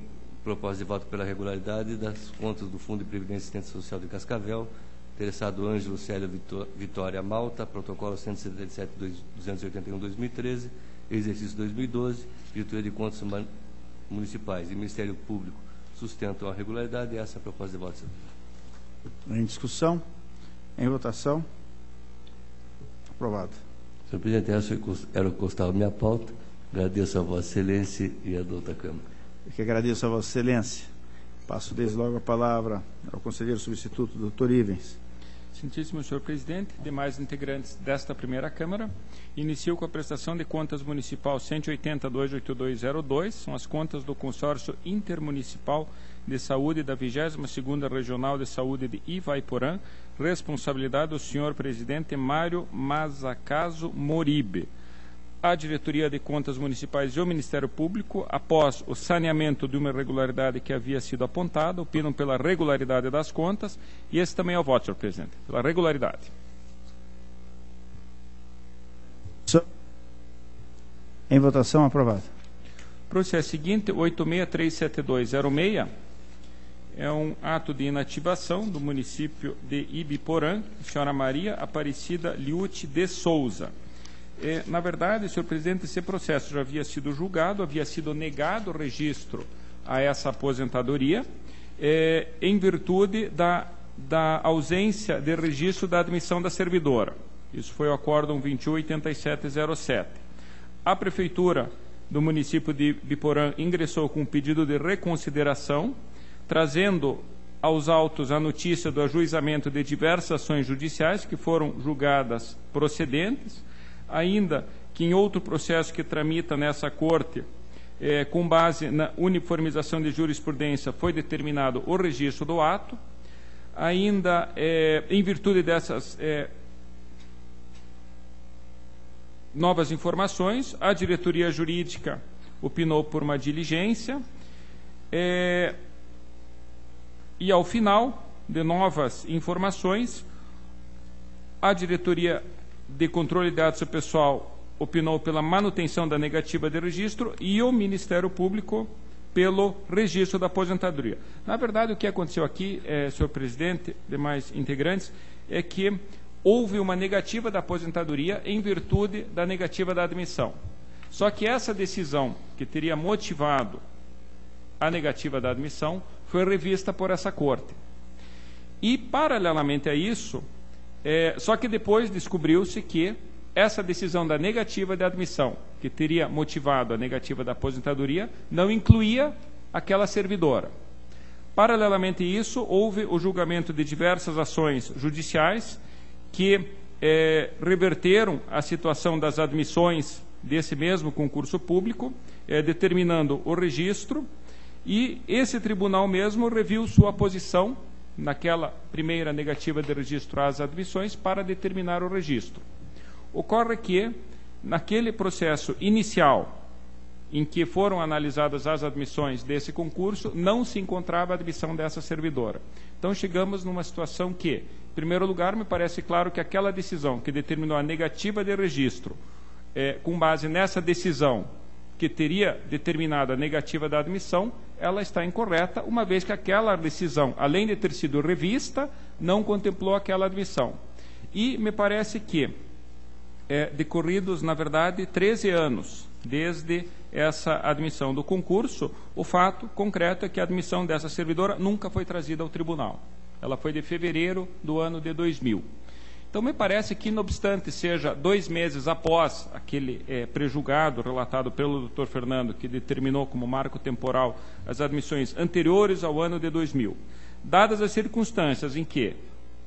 proposta de voto pela regularidade das contas do Fundo de Previdência e Assistência Social de Cascavel, interessado Ângelo Célio Vitória Malta, protocolo 177.281/2013, exercício 2012, Diretoria de Contas Municipais e Ministério Público sustentam a regularidade, e essa é a proposta de voto, senhor. Em discussão? Em votação? Aprovado. Senhor presidente, essa era o que constava minha pauta. Agradeço a Vossa Excelência e a da outra Câmara. Eu que agradeço a Vossa Excelência. Passo desde logo a palavra ao conselheiro substituto, doutor Ivens. Excelentíssimo senhor presidente, demais integrantes desta primeira Câmara, inicio com a prestação de contas municipal 180.28202, são as contas do consórcio intermunicipal de saúde da 22ª Regional de Saúde de Ivaiporã, responsabilidade do senhor presidente Mário Mazzacaso Moribe. A Diretoria de Contas Municipais e o Ministério Público, após o saneamento de uma irregularidade que havia sido apontada, opinam pela regularidade das contas, e esse também é o voto, senhor presidente, pela regularidade. Em votação, aprovado. Processo seguinte, 86.37206, é um ato de inativação do município de Ibiporã, senhora Maria Aparecida Liute de Souza. Na verdade, senhor presidente, esse processo já havia sido julgado, havia sido negado o registro a essa aposentadoria, em virtude da ausência de registro da admissão da servidora. Isso foi o acórdão 218707. A Prefeitura do município de Biporã ingressou com um pedido de reconsideração, trazendo aos autos a notícia do ajuizamento de diversas ações judiciais que foram julgadas procedentes, ainda que em outro processo que tramita nessa Corte, com base na uniformização de jurisprudência, foi determinado o registro do ato. Ainda, em virtude dessas novas informações, a diretoria jurídica opinou por uma diligência, e ao final de novas informações, a diretoria de controle de dados pessoal opinou pela manutenção da negativa de registro e o Ministério Público pelo registro da aposentadoria. Na verdade, o que aconteceu aqui, senhor presidente, demais integrantes, é que houve uma negativa da aposentadoria em virtude da negativa da admissão. Só que essa decisão que teria motivado a negativa da admissão foi revista por essa Corte. E, paralelamente a isso, só que depois descobriu-se que essa decisão da negativa de admissão, que teria motivado a negativa da aposentadoria, não incluía aquela servidora. Paralelamente a isso, houve o julgamento de diversas ações judiciais que reverteram a situação das admissões desse mesmo concurso público, determinando o registro, e esse tribunal mesmo reviu sua posição naquela primeira negativa de registro às admissões para determinar o registro. Ocorre que, naquele processo inicial, em que foram analisadas as admissões desse concurso, não se encontrava a admissão dessa servidora. Então, chegamos numa situação que, em primeiro lugar, me parece claro que aquela decisão que determinou a negativa de registro, com base nessa decisão que teria determinado a negativa da admissão, ela está incorreta, uma vez que aquela decisão, além de ter sido revista, não contemplou aquela admissão. E me parece que, decorridos, na verdade, 13 anos desde essa admissão do concurso, o fato concreto é que a admissão dessa servidora nunca foi trazida ao tribunal. Ela foi de fevereiro do ano de 2000. Então, me parece que, não obstante seja 2 meses após aquele prejulgado relatado pelo Dr. Fernando, que determinou como marco temporal as admissões anteriores ao ano de 2000, dadas as circunstâncias em que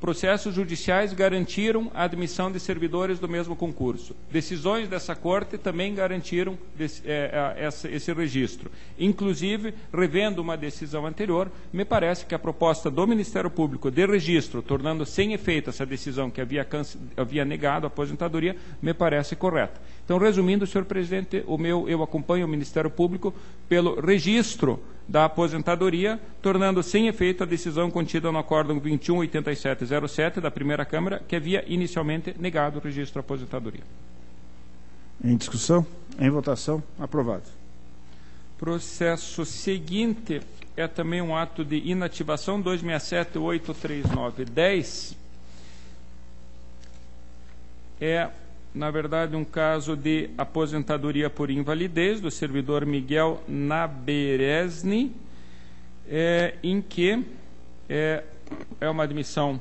processos judiciais garantiram a admissão de servidores do mesmo concurso. Decisões dessa Corte também garantiram esse registro. Inclusive, revendo uma decisão anterior, me parece que a proposta do Ministério Público de registro, tornando sem efeito essa decisão que havia negado a aposentadoria, me parece correta. Então, resumindo, senhor presidente, eu acompanho o Ministério Público pelo registro da aposentadoria, tornando sem efeito a decisão contida no acórdão 218707 da primeira Câmara, que havia inicialmente negado o registro da aposentadoria. Em discussão? Em votação? Aprovado. Processo seguinte é também um ato de inativação 267-839-10. Na verdade, um caso de aposentadoria por invalidez do servidor Miguel Naberesni, em que é uma admissão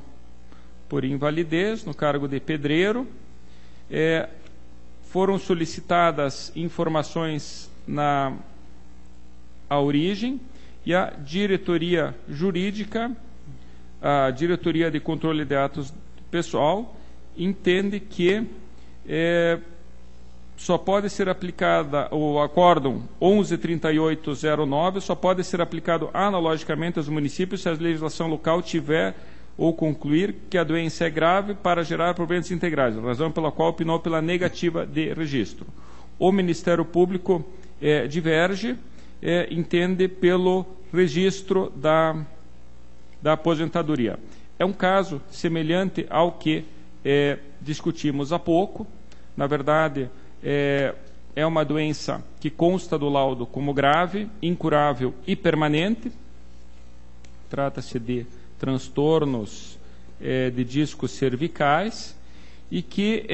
por invalidez no cargo de pedreiro. Foram solicitadas informações na origem e a diretoria jurídica, a diretoria de controle de atos pessoal, entende que só pode ser aplicada, o acórdão 113809 só pode ser aplicado analogicamente aos municípios se a legislação local tiver ou concluir que a doença é grave para gerar proventos integrais, razão pela qual opinou pela negativa de registro. O Ministério Público diverge, entende pelo registro da aposentadoria. É um caso semelhante ao que discutimos há pouco. Na verdade, é uma doença que consta do laudo como grave, incurável e permanente. Trata-se de transtornos de discos cervicais e que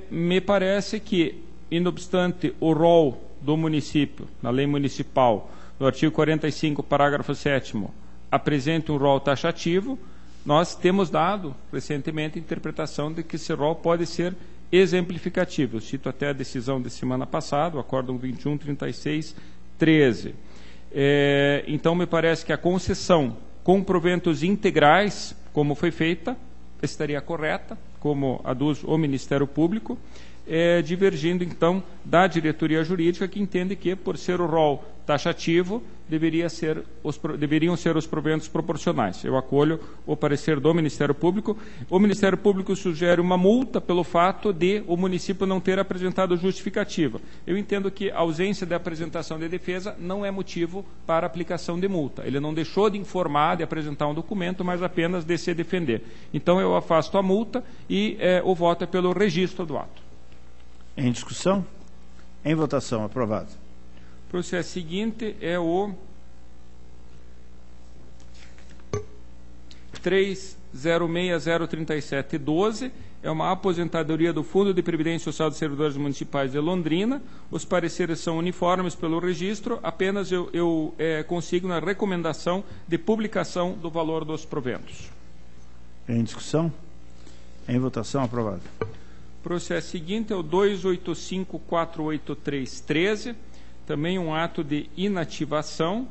me parece que, não obstante o rol do município, na lei municipal, no artigo 45, parágrafo 7º, apresente um rol taxativo, nós temos dado recentemente a interpretação de que esse rol pode ser exemplificativo. Eu cito até a decisão de semana passada, o acórdão 2136-13. Então, me parece que a concessão com proventos integrais, como foi feita, estaria correta, como aduz o Ministério Público, divergindo, então, da diretoria jurídica, que entende que, por ser o rol taxativo, deveriam ser os proventos proporcionais. Eu acolho o parecer do Ministério Público. O Ministério Público sugere uma multa pelo fato de o município não ter apresentado justificativa. Eu entendo que a ausência de apresentação de defesa não é motivo para aplicação de multa. Ele não deixou de informar, de apresentar um documento, mas apenas de se defender. Então, eu afasto a multa e o voto é pelo registro do ato. Em discussão? Em votação. Aprovado. O processo seguinte é o 306.037.12, é uma aposentadoria do Fundo de Previdência Social dos Servidores Municipais de Londrina. Os pareceres são uniformes pelo registro, apenas eu consigo na recomendação de publicação do valor dos proventos. Em discussão? Em votação, aprovado. O processo seguinte é o 285.483.13, também um ato de inativação,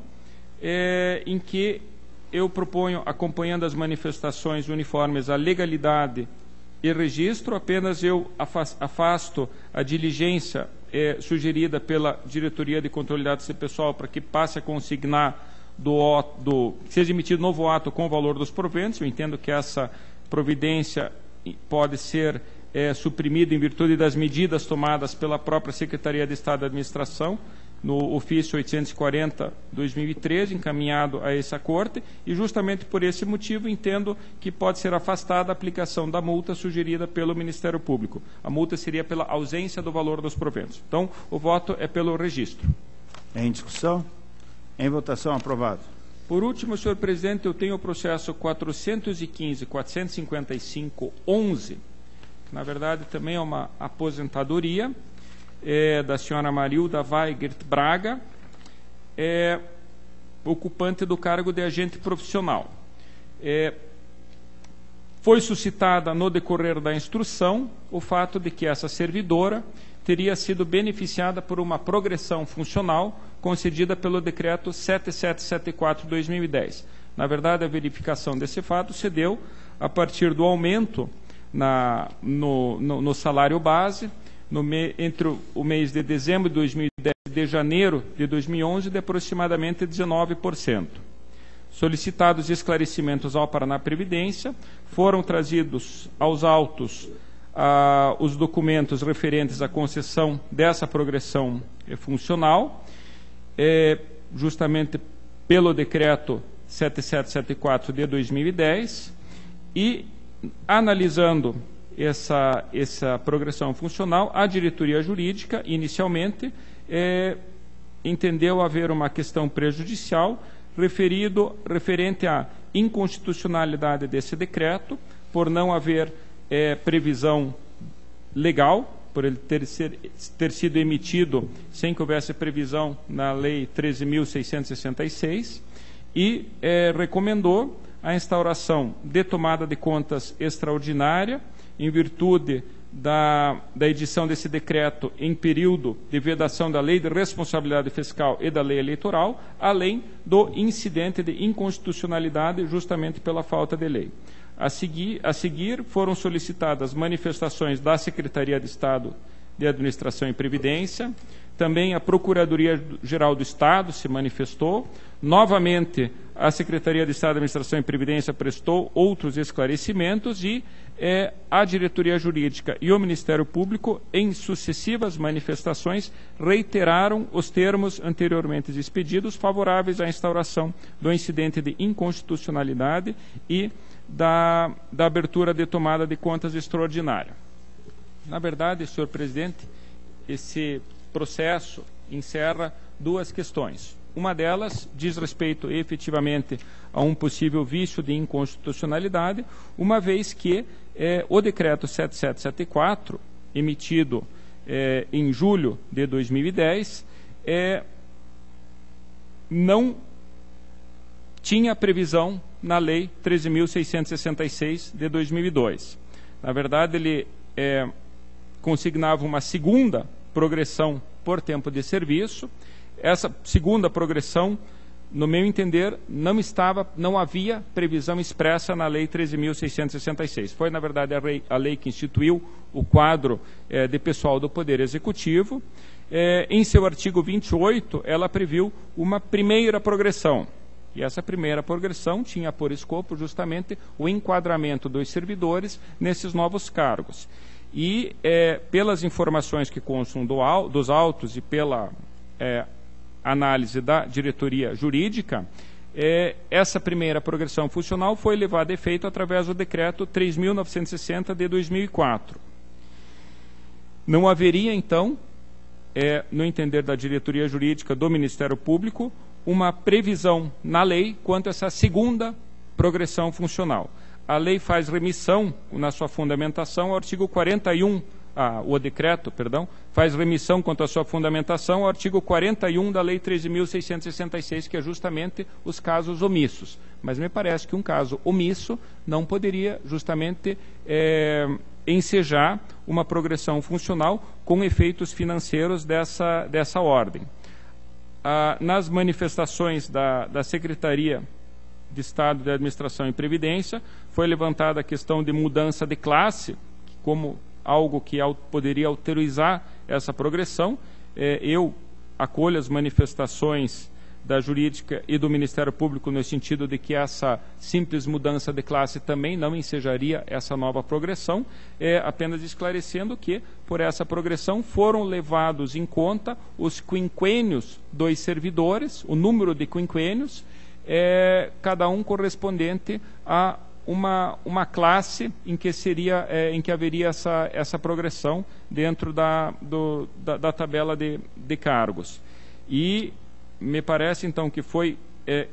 em que eu proponho, acompanhando as manifestações uniformes, a legalidade e registro, apenas eu afasto a diligência sugerida pela Diretoria de Controle de Dados Pessoal para que passe a consignar seja emitido novo ato com o valor dos proventos. Eu entendo que essa providência pode ser suprimida em virtude das medidas tomadas pela própria Secretaria de Estado de Administração, no ofício 840/2013, encaminhado a essa Corte, e justamente por esse motivo entendo que pode ser afastada a aplicação da multa sugerida pelo Ministério Público. A multa seria pela ausência do valor dos proventos. Então, o voto é pelo registro. Em discussão? Em votação, aprovado. Por último, senhor presidente, eu tenho o processo 415.455.11, que na verdade também é uma aposentadoria, da senhora Marilda Weigert Braga, ocupante do cargo de agente profissional. Foi suscitada no decorrer da instrução o fato de que essa servidora teria sido beneficiada por uma progressão funcional concedida pelo decreto 7774/2010. Na verdade, a verificação desse fato se deu a partir do aumento no salário base, entre o mês de dezembro de 2010 e de janeiro de 2011, de aproximadamente 19%. Solicitados esclarecimentos ao Paraná Previdência, foram trazidos aos autos os documentos referentes à concessão dessa progressão funcional, justamente pelo decreto 7774 de 2010, e analisando essa progressão funcional, a diretoria jurídica, inicialmente, entendeu haver uma questão prejudicial referente à inconstitucionalidade desse decreto, por não haver previsão legal, por ele ter sido emitido sem que houvesse previsão na Lei 13.666, e recomendou a instauração de tomada de contas extraordinária, em virtude da edição desse decreto em período de vedação da Lei de Responsabilidade Fiscal e da Lei Eleitoral, além do incidente de inconstitucionalidade justamente pela falta de lei. A seguir foram solicitadas manifestações da Secretaria de Estado de Administração e Previdência, também a Procuradoria-Geral do Estado se manifestou, novamente a Secretaria de Estado de Administração e Previdência prestou outros esclarecimentos e a Diretoria Jurídica e o Ministério Público, em sucessivas manifestações, reiteraram os termos anteriormente expedidos favoráveis à instauração do incidente de inconstitucionalidade e da abertura de tomada de contas extraordinária. Na verdade, senhor presidente, esse processo encerra duas questões. Uma delas diz respeito efetivamente a um possível vício de inconstitucionalidade, uma vez que o decreto 7774, emitido em julho de 2010, não tinha previsão na Lei 13.666 de 2002. Na verdade, ele consignava uma segunda progressão por tempo de serviço. Essa segunda progressão, no meu entender, não havia previsão expressa na Lei 13.666. Foi, na verdade, a lei que instituiu o quadro de pessoal do Poder Executivo. Em seu artigo 28, ela previu uma primeira progressão. E essa primeira progressão tinha por escopo justamente o enquadramento dos servidores nesses novos cargos. E, pelas informações que constam dos autos e pela análise da diretoria jurídica, essa primeira progressão funcional foi levada a efeito através do decreto 3.960 de 2004. Não haveria, então, no entender da diretoria jurídica do Ministério Público, uma previsão na lei quanto a essa segunda progressão funcional. A lei faz remissão, na sua fundamentação, ao artigo 41, o decreto, perdão, faz remissão quanto à sua fundamentação ao artigo 41 da Lei 13.666, que é justamente os casos omissos. Mas me parece que um caso omisso não poderia justamente ensejar uma progressão funcional com efeitos financeiros dessa ordem. Nas manifestações da Secretaria de Estado de Administração e Previdência, foi levantada a questão de mudança de classe, como algo que poderia autorizar essa progressão. Eu acolho as manifestações da Jurídica e do Ministério Público no sentido de que essa simples mudança de classe também não ensejaria essa nova progressão, apenas esclarecendo que, por essa progressão, foram levados em conta os quinquênios dos servidores, o número de quinquênios, cada um correspondente a uma classe em que haveria essa progressão dentro da tabela de cargos. E me parece então que foi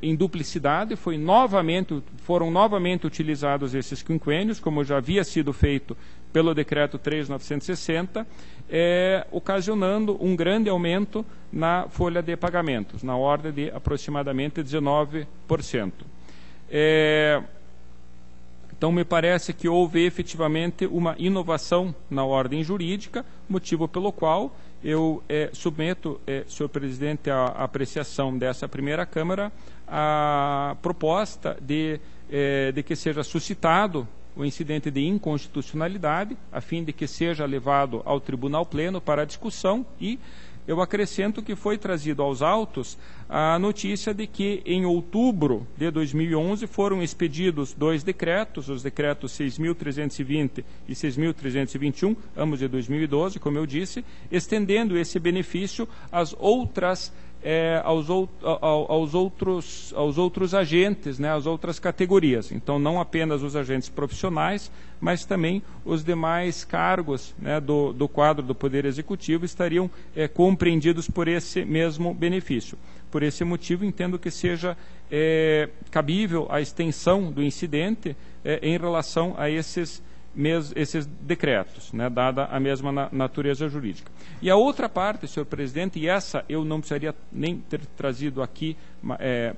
em duplicidade, foram novamente utilizados esses quinquênios, como já havia sido feito pelo decreto 3.960, ocasionando um grande aumento na folha de pagamentos, na ordem de aproximadamente 19%. Então, me parece que houve efetivamente uma inovação na ordem jurídica, motivo pelo qual eu submeto, senhor presidente, à apreciação dessa primeira Câmara a proposta de que seja suscitado o incidente de inconstitucionalidade, a fim de que seja levado ao Tribunal Pleno para discussão, e eu acrescento que foi trazido aos autos a notícia de que em outubro de 2011 foram expedidos 2 decretos, os decretos 6.320 e 6.321, ambos de 2012, como eu disse, estendendo esse benefício às outras aos outros agentes, né, às outras categorias. Então, não apenas os agentes profissionais, mas também os demais cargos, né, do quadro do Poder Executivo estariam compreendidos por esse mesmo benefício. Por esse motivo, entendo que seja cabível a extensão do incidente em relação a esses decretos, né, dada a mesma natureza jurídica. E a outra parte, senhor presidente, e essa eu não precisaria nem ter trazido aqui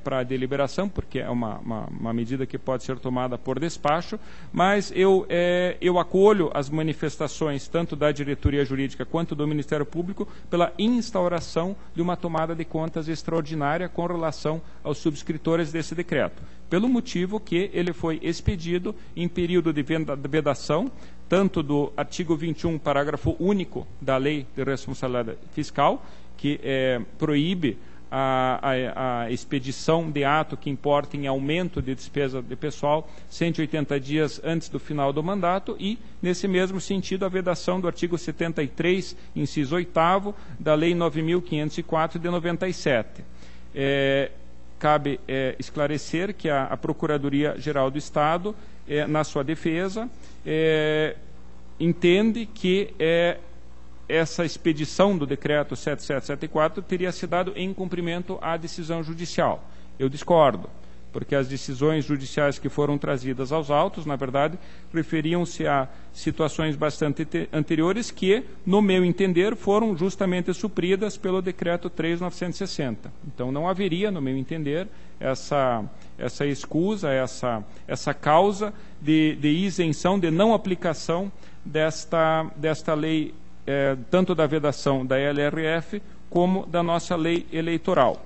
para a deliberação, porque é uma medida que pode ser tomada por despacho, mas eu acolho as manifestações tanto da diretoria jurídica quanto do Ministério Público pela instauração de uma tomada de contas extraordinária com relação aos subscritores desse decreto, pelo motivo que ele foi expedido em período de vedação, tanto do artigo 21, parágrafo único da Lei de Responsabilidade Fiscal, que proíbe a expedição de ato que importa em aumento de despesa de pessoal 180 dias antes do final do mandato, e, nesse mesmo sentido, a vedação do artigo 73, inciso 8º, da Lei 9.504 de 97. Cabe esclarecer que a Procuradoria-Geral do Estado, na sua defesa, entende que essa expedição do decreto 7774 teria se dado em cumprimento à decisão judicial. Eu discordo, porque as decisões judiciais que foram trazidas aos autos, na verdade, referiam-se a situações bastante anteriores que, no meu entender, foram justamente supridas pelo decreto 3.960. Então, não haveria, no meu entender, essa escusa, essa causa de isenção, de não aplicação desta lei, tanto da vedação da LRF como da nossa lei eleitoral.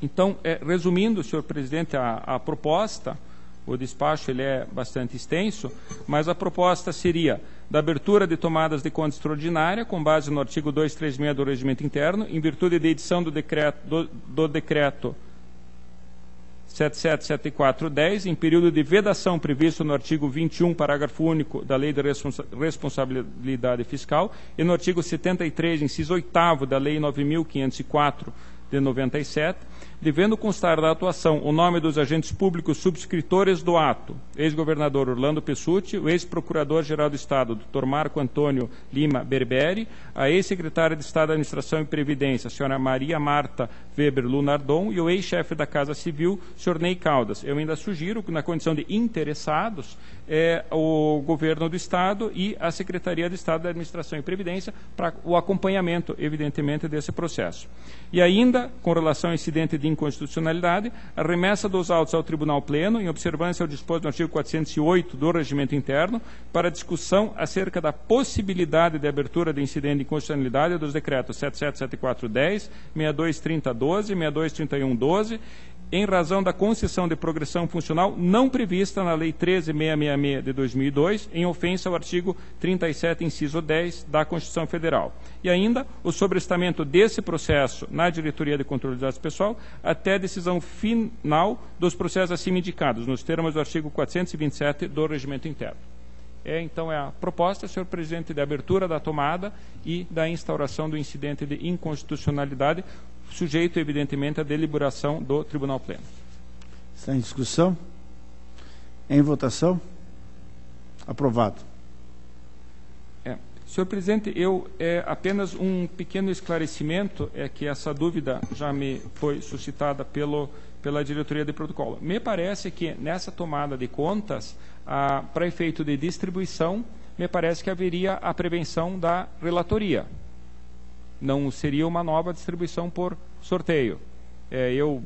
Então, resumindo, senhor presidente, a proposta, o despacho ele é bastante extenso, mas a proposta seria da abertura de tomadas de conta extraordinária, com base no artigo 236 do Regimento Interno, em virtude da edição do decreto 777410, em período de vedação previsto no artigo 21, parágrafo único da Lei de Responsabilidade Fiscal, e no artigo 73, inciso 8º da Lei 9.504 de 97, devendo constar da atuação o nome dos agentes públicos subscritores do ato, ex-governador Orlando Pessutti, o ex-procurador-geral do Estado, Dr. Marco Antônio Lima Berberi, a ex-secretária de Estado da Administração e Previdência, a senhora Maria Marta Weber Lunardon, e o ex-chefe da Casa Civil, senhor Ney Caldas. Eu ainda sugiro que, na condição de interessados, o governo do Estado e a Secretaria de Estado da Administração e Previdência para o acompanhamento, evidentemente, desse processo. E ainda, com relação ao incidente de inconstitucionalidade, a remessa dos autos ao Tribunal Pleno, em observância ao disposto no artigo 408 do Regimento Interno, para discussão acerca da possibilidade de abertura de incidente de inconstitucionalidade dos decretos 777410, 623012, 623112, em razão da concessão de progressão funcional não prevista na Lei 13.666 de 2002, em ofensa ao artigo 37, inciso 10 da Constituição Federal. E ainda o sobrestamento desse processo na Diretoria de Controle de Dados Pessoal até a decisão final dos processos acima indicados, nos termos do artigo 427 do Regimento Interno. Então, é a proposta, senhor presidente, de abertura da tomada e da instauração do incidente de inconstitucionalidade, sujeito, evidentemente, à deliberação do Tribunal Pleno. Está em discussão? Em votação? Aprovado. Senhor presidente, apenas um pequeno esclarecimento, que essa dúvida já me foi suscitada pela diretoria de protocolo. Me parece que nessa tomada de contas, para efeito de distribuição, me parece que haveria a prevenção da relatoria. Não seria uma nova distribuição por sorteio. Eu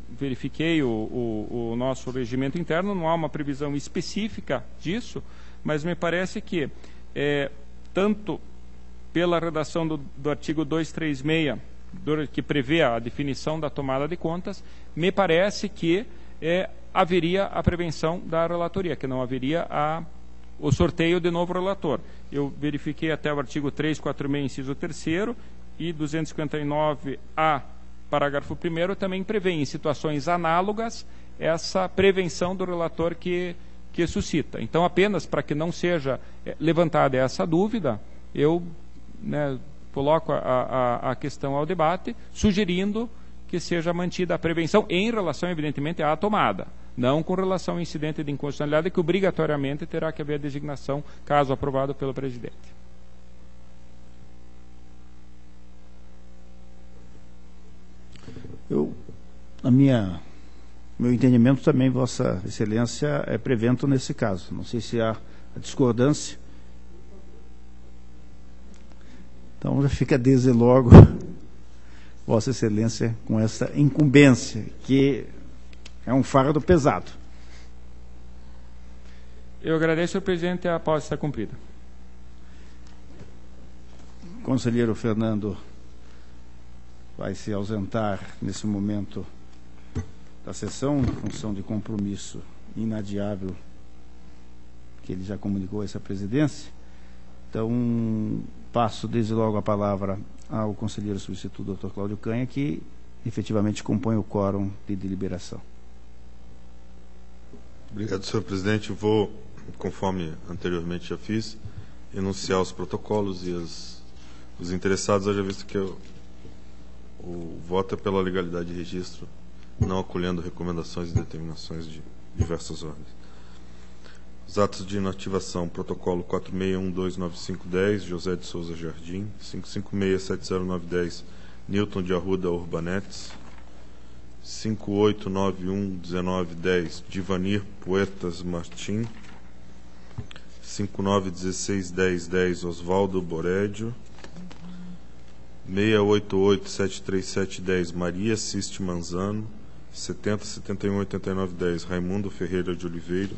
verifiquei o nosso regimento interno, não há uma previsão específica disso, mas me parece que, tanto pela redação do artigo 236, que prevê a definição da tomada de contas, me parece que haveria a prevenção da relatoria, que não haveria o sorteio de novo relator. Eu verifiquei até o artigo 346, inciso 3º, e 259A, parágrafo 1º, também prevê, em situações análogas, essa prevenção do relator que suscita. Então, apenas para que não seja levantada essa dúvida, eu coloco a questão ao debate, sugerindo que seja mantida a prevenção em relação, evidentemente, à tomada, não com relação ao incidente de inconstitucionalidade, que obrigatoriamente terá que haver a designação, caso aprovado pelo presidente. Meu entendimento também, Vossa Excelência, é prevento nesse caso. Não sei se há a discordância. Então, já fica desde logo, Vossa Excelência, com essa incumbência, que é um fardo pesado. Eu agradeço, senhor presidente, a pausa está cumprida. Conselheiro Fernando vai se ausentar nesse momento da sessão, em função de compromisso inadiável que ele já comunicou a essa presidência. Então, passo desde logo a palavra ao conselheiro substituto, Dr. Cláudio Canha, que efetivamente compõe o quórum de deliberação. Obrigado, senhor presidente. Vou, conforme anteriormente já fiz, enunciar os protocolos e os interessados, haja visto que o voto é pela legalidade de registro, não acolhendo recomendações e determinações de diversas ordens. Os atos de inativação: protocolo 46129510, José de Souza Jardim; 556700910, Newton de Arruda Urbanetes; 58911910, Divanir Poetas Martim; 59161010, Oswaldo Borédio; 68873710, Maria Ciste Manzano; 70718910, Raimundo Ferreira de Oliveira;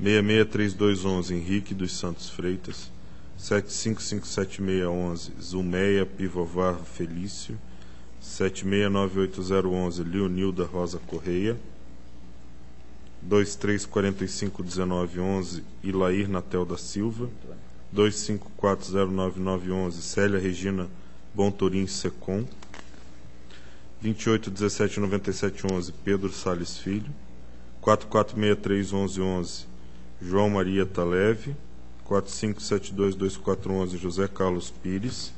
663211, Henrique dos Santos Freitas; 755711, Zulmeia Pivovar Felício; 769811, Leonilda Rosa Correia; 23451911, Ilair Natel da Silva; 25409911, Célia Regina Bontorim Secom; 28179711, Pedro Salles Filho; 44631111, João Maria Taleve; 45722411, José Carlos Pires;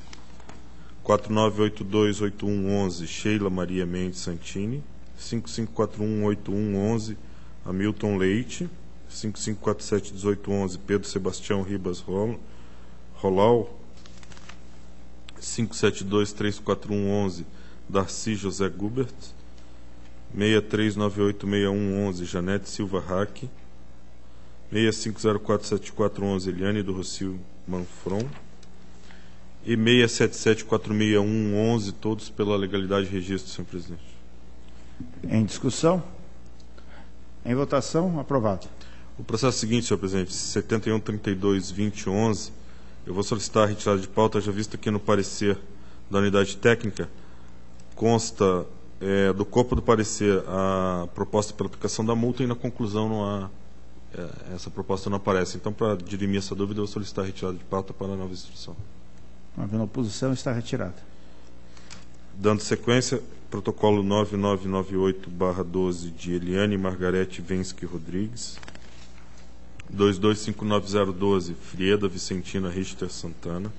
49828111, Sheila Maria Mendes Santini. 55418111, Hamilton Leite. 55471811, Pedro Sebastião Ribas Rolau. 57234111, Darcy José Gubert. 63986111, Janete Silva Raque. 65047411, Eliane do Rocio Manfron. E 67746111, todos pela legalidade de registro, senhor presidente. Em discussão? Em votação? Aprovado. O processo seguinte, senhor presidente, 7132-2011, eu vou solicitar a retirada de pauta, já visto que no parecer da unidade técnica consta do corpo do parecer a proposta pela aplicação da multa e na conclusão não há, essa proposta não aparece. Então, para dirimir essa dúvida, eu vou solicitar a retirada de pauta para a nova instrução. Não havendo oposição, está retirada. Dando sequência, protocolo 9998/12 de Eliane Margarete Vensky Rodrigues. 22590012, Frieda Vicentina Richter Santana.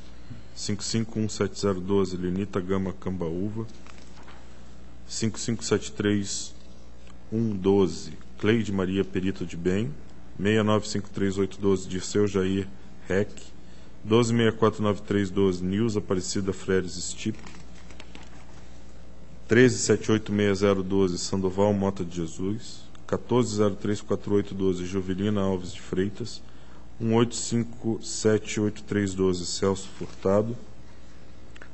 551712, Lenita Gama Cambaúva. 5573112, Cleide Maria Perito de Bem. 6953812, Dirceu Jair Rec. 12649312, Nilza Aparecida Freires Stipe. 13786012, Sandoval Mota de Jesus. 14034812, Jovelina Alves de Freitas. 18578312, Celso Furtado.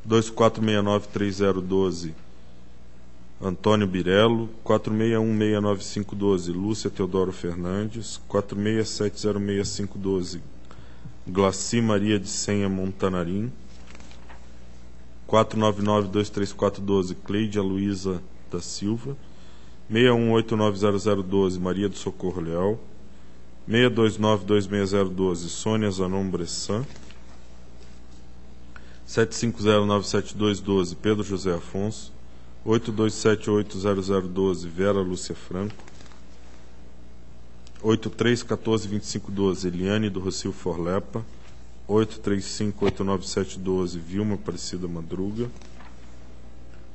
24693012, Antônio Birello. 46169512, Lúcia Teodoro Fernandes. 46706512, Glaci Maria de Senha Montanarim. 499234212, Cleide Aloísa da Silva. 61890012, Maria do Socorro Leal. 62926012, Sônia Zanon Bressan. 75097212, Pedro José Afonso. 82780012, Vera Lúcia Franco. 83142512, Eliane do Rocio Forlepa. 83589712, Vilma Aparecida Madruga.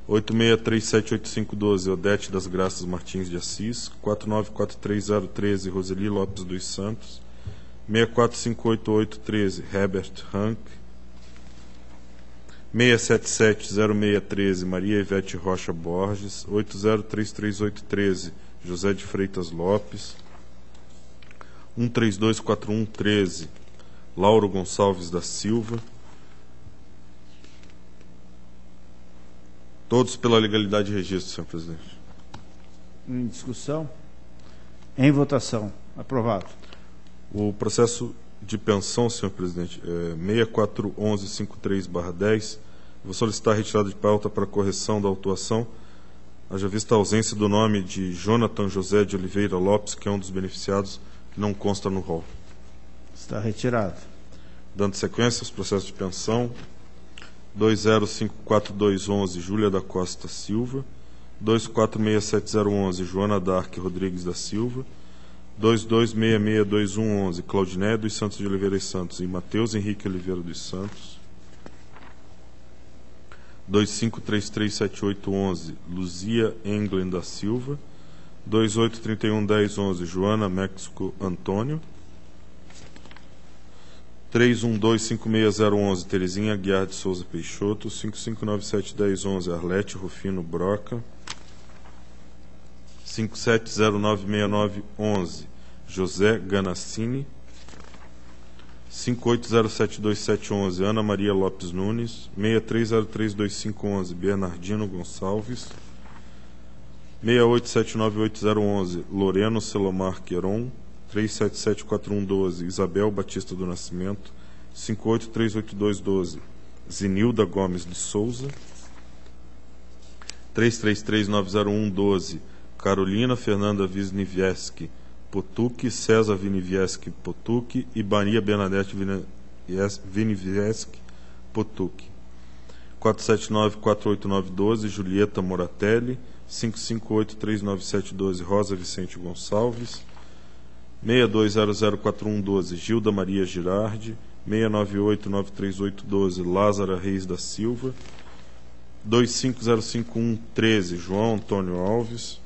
86378512, Odete das Graças Martins de Assis. 4943013, Roseli Lopes dos Santos. 645813, Herbert Rank. 6770613, Maria Ivete Rocha Borges. 803313, José de Freitas Lopes. 1324113, Lauro Gonçalves da Silva. Todos pela legalidade de registro, senhor presidente. Em discussão? Em votação. Aprovado. O processo de pensão, senhor presidente, 641153/10, vou solicitar a retirada de pauta para correção da autuação, haja vista a ausência do nome de Jonathan José de Oliveira Lopes, que é um dos beneficiados, que não consta no rol. Está retirado. Dando sequência aos processos de pensão, 20541211, Júlia da Costa Silva. 24670111, Joana Dark Rodrigues da Silva. 22662111, Claudiné dos Santos de Oliveira e Santos e Mateus Henrique Oliveira dos Santos. 25337811, Luzia Englen da Silva. 28311011, Joana México Antônio. 31256011, Terezinha Aguiar de Souza Peixoto. 55971011, Arlete Rufino Broca. 57096911, José Ganassini. 58072711, Ana Maria Lopes Nunes. 63032511, Bernardino Gonçalves. 6879811, Loreno Selomar Queron. 377412, Isabel Batista do Nascimento. 583812, Zinilda Gomes de Souza. 33390112, Carolina Fernanda Wisniewski Potucci, César Wisniewski Potucci e Maria Bernadette Wisniewski Potucci. 4794812, Julieta Moratelli. 55839712, Rosa Vicente Gonçalves. 62004112, Gilda Maria Girardi. 69893812, Lázara Reis da Silva. 250513, João Antônio Alves.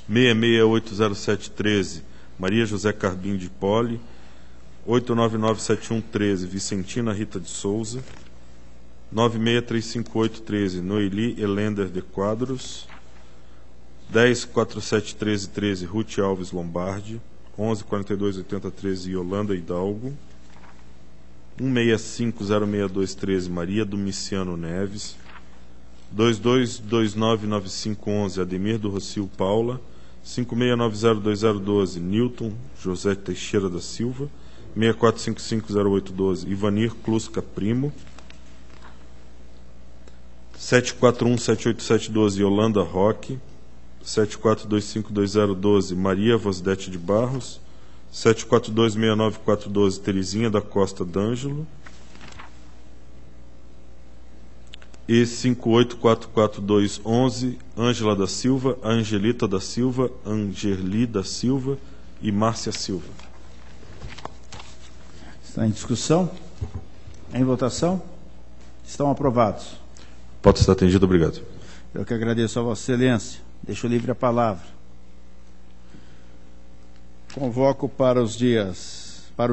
66800713, Maria José Carbim de Poli. 8997113, Vicentina Rita de Souza. 9635813, Noeli Helender de Quadros. 10471313, Ruth Alves Lombardi. 11428013, Yolanda Hidalgo. 1650623, Maria Domiciano Neves. 22299511, Ademir do Rocio Paula. 56902012, Newton José Teixeira da Silva. 64550812, Ivanir Clusca Primo. 74178712, Yolanda Roque. 74252012, Maria Vosdete de Barros. 74269412, Terezinha da Costa D'Ângelo. E 584411, Ângela da Silva, Angelita da Silva, Angerli da Silva e Márcia Silva. Está em discussão? Em votação? Estão aprovados. Pode estar atendido, obrigado. Eu que agradeço a Vossa Excelência. Deixo livre a palavra. Convoco para o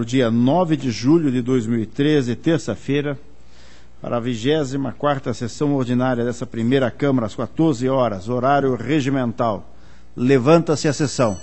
dia 9 de julho de 2013, terça-feira, para a 24ª sessão ordinária dessa primeira Câmara, às 14 horas, horário regimental. Levanta-se a sessão.